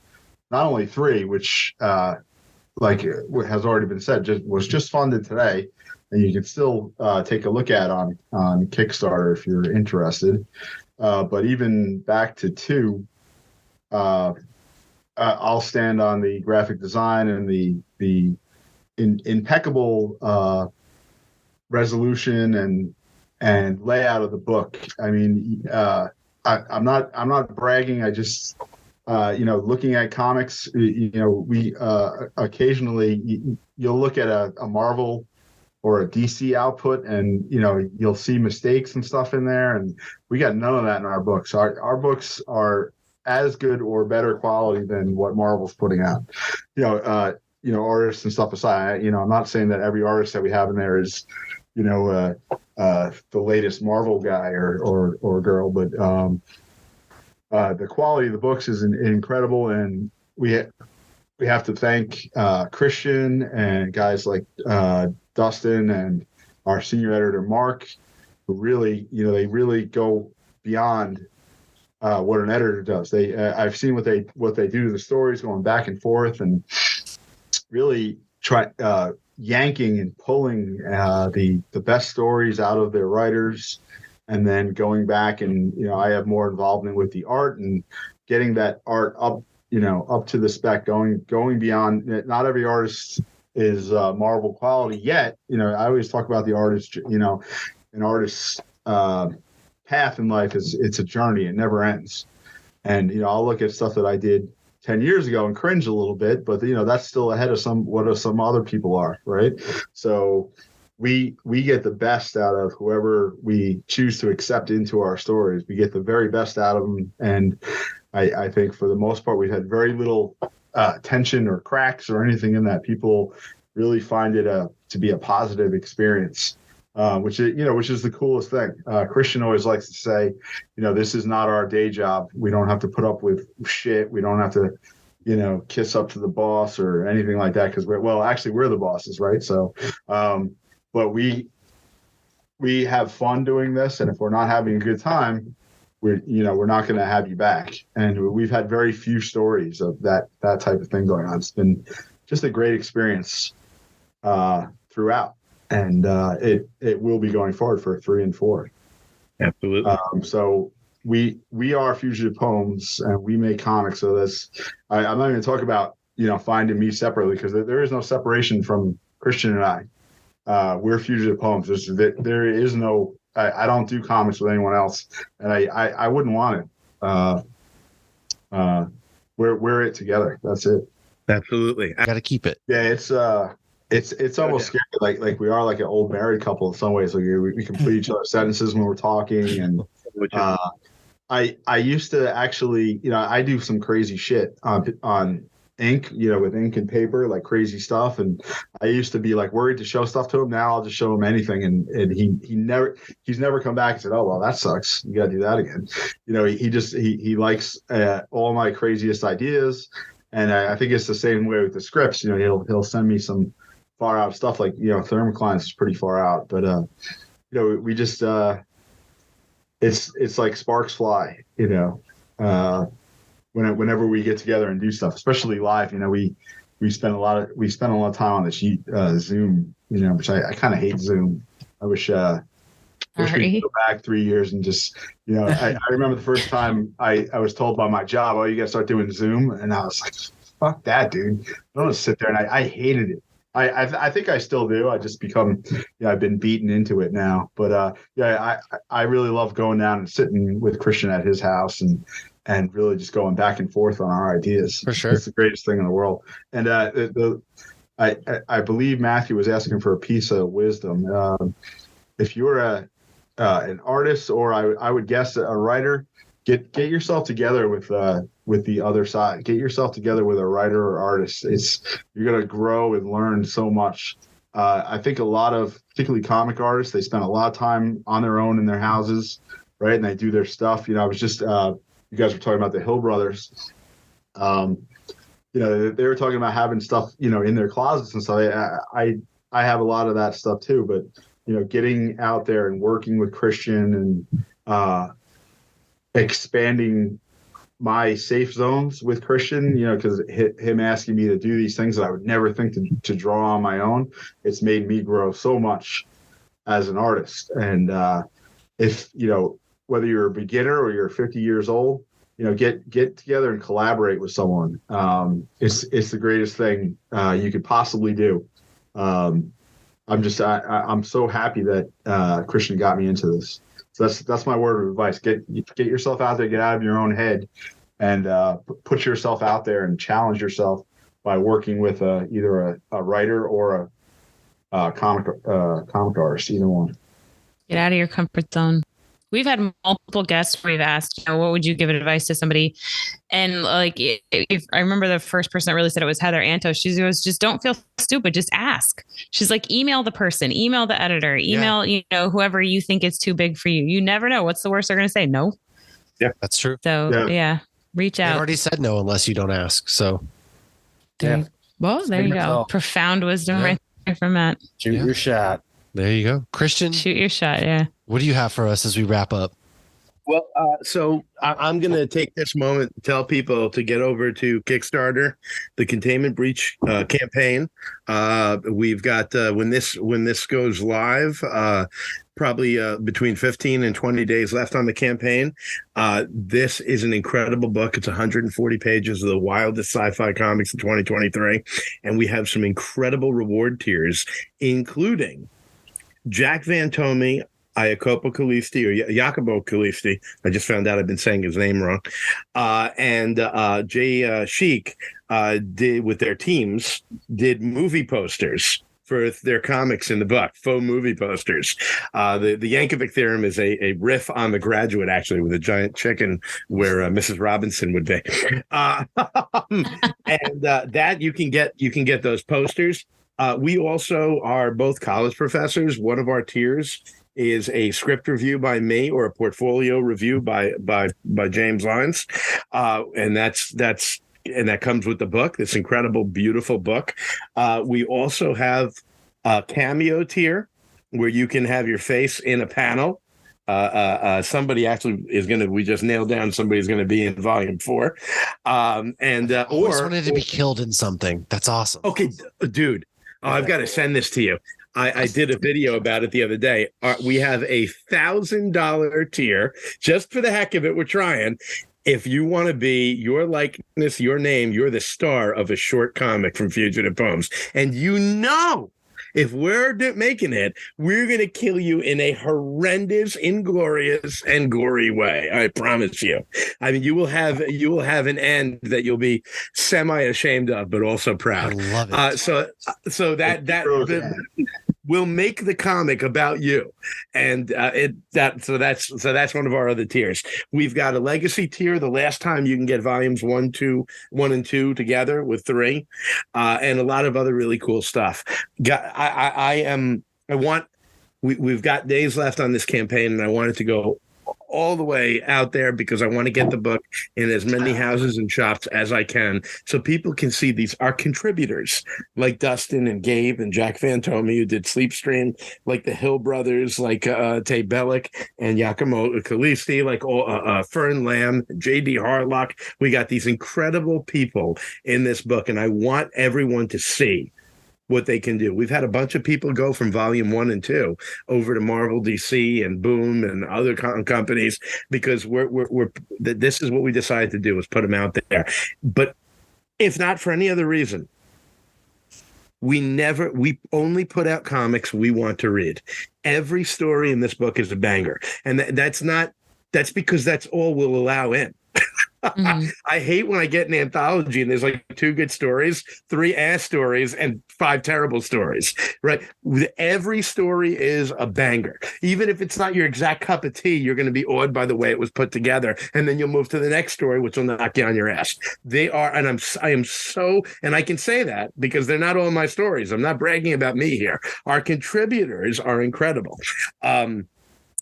Speaker 4: not only 3, which like has already been said, was just funded today, and you can still take a look at on Kickstarter if you're interested. But even back to 2, I'll stand on the graphic design and the impeccable resolution and layout of the book. I mean, I'm not bragging. I just looking at comics, we occasionally you'll look at a Marvel or a DC output, and you'll see mistakes and stuff in there, and we got none of that in our books. Our books are as good or better quality than what Marvel's putting out. Artists and stuff aside, I'm not saying that every artist that we have in there is, the latest Marvel guy or girl, but the quality of the books is incredible, and we have to thank Christian and guys like Dustin and our senior editor Mark, who really, they really go beyond what an editor does. I've seen what they do to the stories, going back and forth, and really try yanking and pulling the best stories out of their writers, and then going back and I have more involvement with the art and getting that art up up to the spec, going beyond. Not every artist is Marvel quality yet. I always talk about the artist. An artist's path in life it's a journey. It never ends. And I'll look at stuff that I did 10 years ago and cringe a little bit, but that's still ahead of some other people are, right? So we get the best out of whoever we choose to accept into our stories. We get the very best out of them, and I think for the most part we've had very little tension or cracks or anything in that. People really find it to be a positive experience. Which is the coolest thing. Christian always likes to say, this is not our day job. We don't have to put up with shit. We don't have to, kiss up to the boss or anything like that. Because we're the bosses, right? So, but we have fun doing this, and if we're not having a good time, we're not going to have you back. And we've had very few stories of that type of thing going on. It's been just a great experience throughout. And it will be going forward for 3 and 4.
Speaker 6: Absolutely.
Speaker 4: So we are Fugitive Poems, and we make comics. So I'm not going to talk about finding me separately, because there is no separation from Christian and I. We're Fugitive Poems. There is no. I don't do comics with anyone else, and I wouldn't want it. We're it together. That's it.
Speaker 6: Absolutely.
Speaker 1: I got to keep it.
Speaker 4: Yeah, it's almost scary, like we are like an old married couple in some ways. Like we complete each other's sentences when we're talking, and I used to actually, I do some crazy shit on ink, with ink and paper, like crazy stuff, and I used to be like worried to show stuff to him. Now I'll just show him anything, and he's never come back and said, oh well, that sucks, you gotta do that again. He likes all my craziest ideas, and I think it's the same way with the scripts. He'll send me some far out stuff, like Thermoclines is pretty far out, but we just it's like sparks fly, whenever we get together and do stuff, especially live. We spend a lot of time on this Zoom, which I kind of hate Zoom. I wish we could go back 3 years and just I remember the first time I was told by my job, oh, you gotta start doing Zoom, and I was like, fuck that, dude. I don't want to sit there, and I hated it. I think I still do. I just become, I've been beaten into it now. But I really love going down and sitting with Christian at his house and really just going back and forth on our ideas.
Speaker 1: For sure,
Speaker 4: it's the greatest thing in the world. And I believe Matthew was asking for a piece of wisdom. If you're an artist, or I would guess a writer, get yourself together with the other side. Get yourself together with a writer or artist. You're going to grow and learn so much. I think a lot of, particularly comic artists, they spend a lot of time on their own in their houses, right? And they do their stuff. I was just, you guys were talking about the Hill brothers. They were talking about having stuff, in their closets and stuff. I have a lot of that stuff too, but getting out there and working with Christian and expanding my safe zones with Christian, because him asking me to do these things that I would never think to draw on my own, it's made me grow so much as an artist. And if whether you're a beginner or you're 50 years old, get together and collaborate with someone. It's the greatest thing you could possibly do. I'm so happy that Christian got me into this. So that's my word of advice. Get yourself out there, get out of your own head, and put yourself out there and challenge yourself by working with either a writer or a comic artist, either one.
Speaker 2: Get out of your comfort zone. We've had multiple guests where we've asked, what would you give advice to somebody? And like, if I remember the first person that really said it was Heather Anto. She goes, just don't feel stupid. Just ask. She's like, email the person, email the editor, email, whoever you think is too big for you. You never know. What's the worst they're going to say? No.
Speaker 1: Yeah, that's true.
Speaker 2: So reach out.
Speaker 1: They've already said no unless you don't ask. So
Speaker 2: there you go. Profound wisdom right there from Matt.
Speaker 5: Shoot your shot.
Speaker 1: There you go. Christian,
Speaker 2: shoot your shot. Yeah.
Speaker 1: What do you have for us as we wrap up?
Speaker 6: Well, so I'm going to take this moment to tell people to get over to Kickstarter, the Containment Breach campaign. We've got when this goes live, probably between 15 and 20 days left on the campaign. This is an incredible book. It's 140 pages of the wildest sci-fi comics of 2023, and we have some incredible reward tiers, including Jack Van Tome, Jacopo Calisti. I just found out I've been saying his name wrong. And Jay Sheik did with their teams did movie posters for their comics in the book, faux movie posters. The Yankovic theorem is a riff on The Graduate, actually, with a giant chicken where Mrs. Robinson would be. And that you can get those posters. We also are both college professors. One of our tiers is a script review by me or a portfolio review by James Lyons, and that comes with the book. This incredible, beautiful book. We also have a cameo tier where you can have your face in a panel. Somebody actually we just nailed down somebody's going to be in volume 4. I always
Speaker 1: wanted to be killed in something. That's awesome.
Speaker 6: Okay, dude. I've got to send this to you. I did a video about it the other day. We have a $1,000 tier just for the heck of it. We're trying. If you want to be your likeness, your name, you're the star of a short comic from Fugitive Poems. And if we're making it, we're going to kill you in a horrendous, inglorious, and gory way. I promise you. I mean, you will have an end that you'll be semi-ashamed of, but also proud.
Speaker 1: I love it.
Speaker 6: So that we'll make the comic about you, and that's one of our other tiers. We've got a legacy tier. The last time you can get volumes 1 and 2 together with 3, and a lot of other really cool stuff. We've got days left on this campaign, and I want it to go all the way out there because I want to get the book in as many houses and shops as I can so people can see these are contributors like Dustin and Gabe and Jack Van Tome who did Sleepstream, like the Hill brothers, like Tay Bellick and Giacomo Calisti, like Fern Lamb, J.D. Harlock. We got these incredible people in this book, and I want everyone to see what they can do. We've had a bunch of people go from volume 1 and 2 over to Marvel, DC, and Boom and other companies because this is what we decided to do, is put them out there. But if not for any other reason, we only put out comics we want to read. Every story in this book is a banger, and that's because that's all we'll allow in. Mm-hmm. I hate when I get an anthology and there's like 2 good stories, 3 ass stories, and 5 terrible stories, right? Every story is a banger. Even if it's not your exact cup of tea, you're going to be awed by the way it was put together. And then you'll move to the next story, which will knock you on your ass. They are, and I am so, and I can say that because they're not all my stories. I'm not bragging about me here. Our contributors are incredible.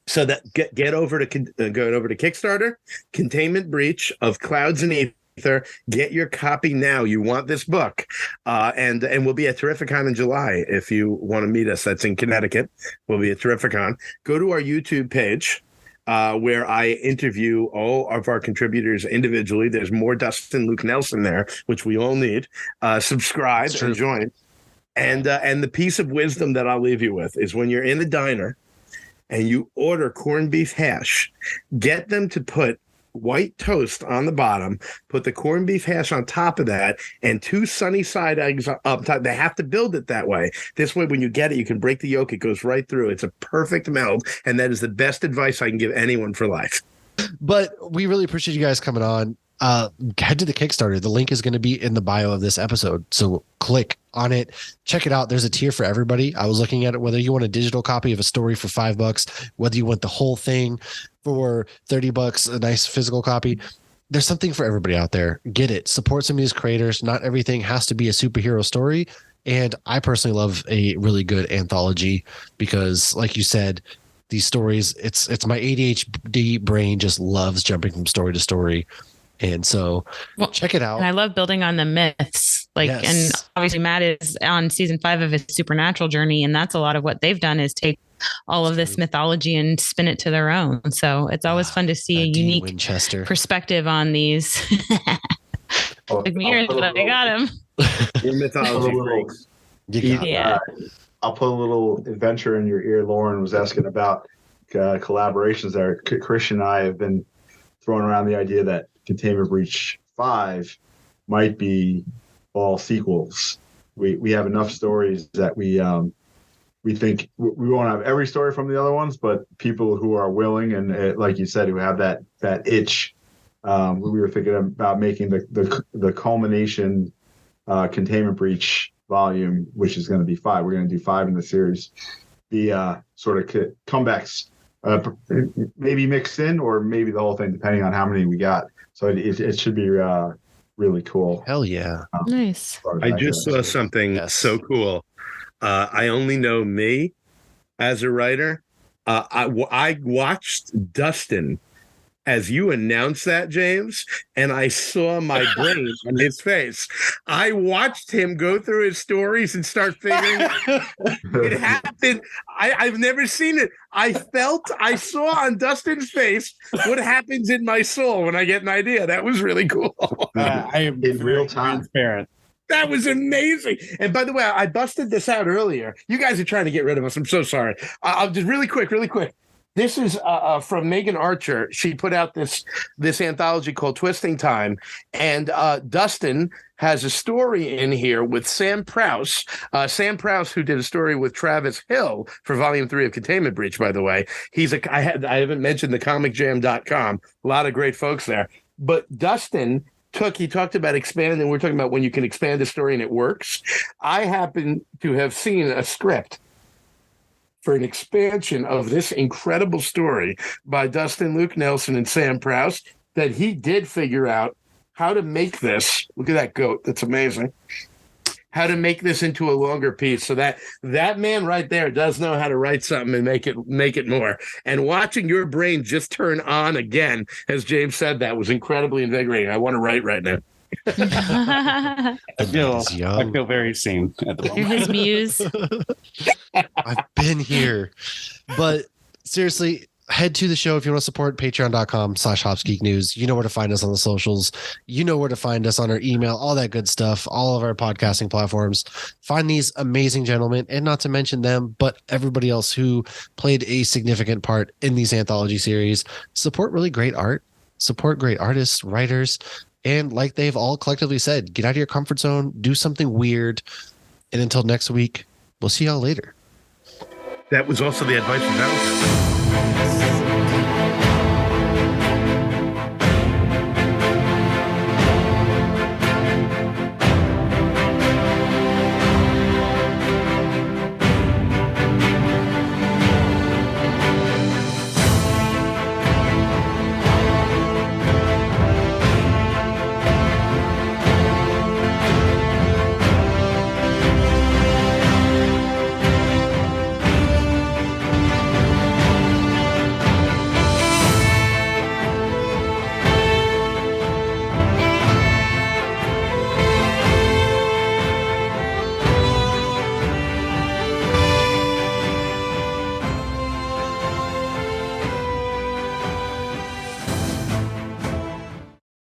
Speaker 6: So that get over to Kickstarter, Containment Breach of Clouds and Ether. Get your copy now. You want this book. And we'll be at Terrificon in July if you want to meet us. That's in Connecticut. We'll be at Terrificon. Go to our YouTube page. Where I interview all of our contributors individually. There's more Dustin Luke Nelson there, which we all need. Subscribe and join. And the piece of wisdom that I'll leave you with is when you're in a diner and you order corned beef hash, get them to put white toast on the bottom, put the corned beef hash on top of that, and 2 sunny side eggs up top. They have to build it that way. This way, when you get it, you can break the yolk. It goes right through. It's a perfect meld, and that is the best advice I can give anyone for life.
Speaker 1: But we really appreciate you guys coming on. Head to the Kickstarter. The link is going to be in the bio of this episode. So click on it, check it out. There's a tier for everybody. I was looking at it, whether you want a digital copy of a story for $5, whether you want the whole thing for $30, a nice physical copy. There's something for everybody out there. Get it. Support some of these creators. Not everything has to be a superhero story. And I personally love a really good anthology because, like you said, these stories, it's my ADHD brain just loves jumping from story to story. And so check it out.
Speaker 2: And I love building on the myths. And obviously Matt is on season 5 of his supernatural journey. And that's a lot of what they've done is take all of this mythology and spin it to their own. So it's always fun to see a unique perspective on these. Like me, but I got him.
Speaker 6: Your mythology freaks.
Speaker 4: I'll put a little adventure in your ear. Lauren was asking about collaborations there. Christian and I have been throwing around the idea that Containment Breach 5 might be all sequels. We have enough stories that we think we won't have every story from the other ones, but people who are willing and like you said, who have that itch. We were thinking about making the culmination Containment Breach volume, which is going to be 5. We're going to do 5 in the series. The sort of comebacks, maybe mixed in, or maybe the whole thing, depending on how many we got. So it should be really cool.
Speaker 1: Hell yeah.
Speaker 2: Nice.
Speaker 6: I just saw something so cool. I only know me as a writer. I watched Dustin as you announced that, James, and I saw my brain on his face. I watched him go through his stories and start figuring it happened. I've never seen it. I saw on Dustin's face what happens in my soul when I get an idea. That was really cool.
Speaker 5: I am
Speaker 4: in real time.
Speaker 5: Transparent.
Speaker 6: That was amazing. And by the way, I busted this out earlier. You guys are trying to get rid of us. I'm so sorry. I'll just really quick. This is from Megan Archer. She put out this anthology called Twisting Time. And Dustin has a story in here with Sam Prouse. Sam Prouse, who did a story with Travis Hill for Volume 3 of Containment Breach, by the way. I haven't mentioned the comicjam.com. A lot of great folks there. But Dustin he talked about expanding. We're talking about when you can expand a story and it works. I happen to have seen a script for an expansion of this incredible story by Dustin Luke Nelson and Sam Prouse that he did figure out how to make this. Look at that goat. That's amazing. How to make this into a longer piece. So that man right there does know how to write something and make it more. And watching your brain just turn on again, as James said, that was incredibly invigorating. I want to write right now.
Speaker 5: I feel very seen at the moment.
Speaker 2: You're his muse.
Speaker 1: I've been here. But seriously, head to the show if you want to support patreon.com/HopsGeekNews. You know where to find us on the socials. You know where to find us on our email, all that good stuff, all of our podcasting platforms. Find these amazing gentlemen, and not to mention them, but everybody else who played a significant part in these anthology series. Support really great art. Support great artists, writers. And like they've all collectively said, get out of your comfort zone, do something weird. And until next week, we'll see y'all later.
Speaker 6: That was also the advice from Allison.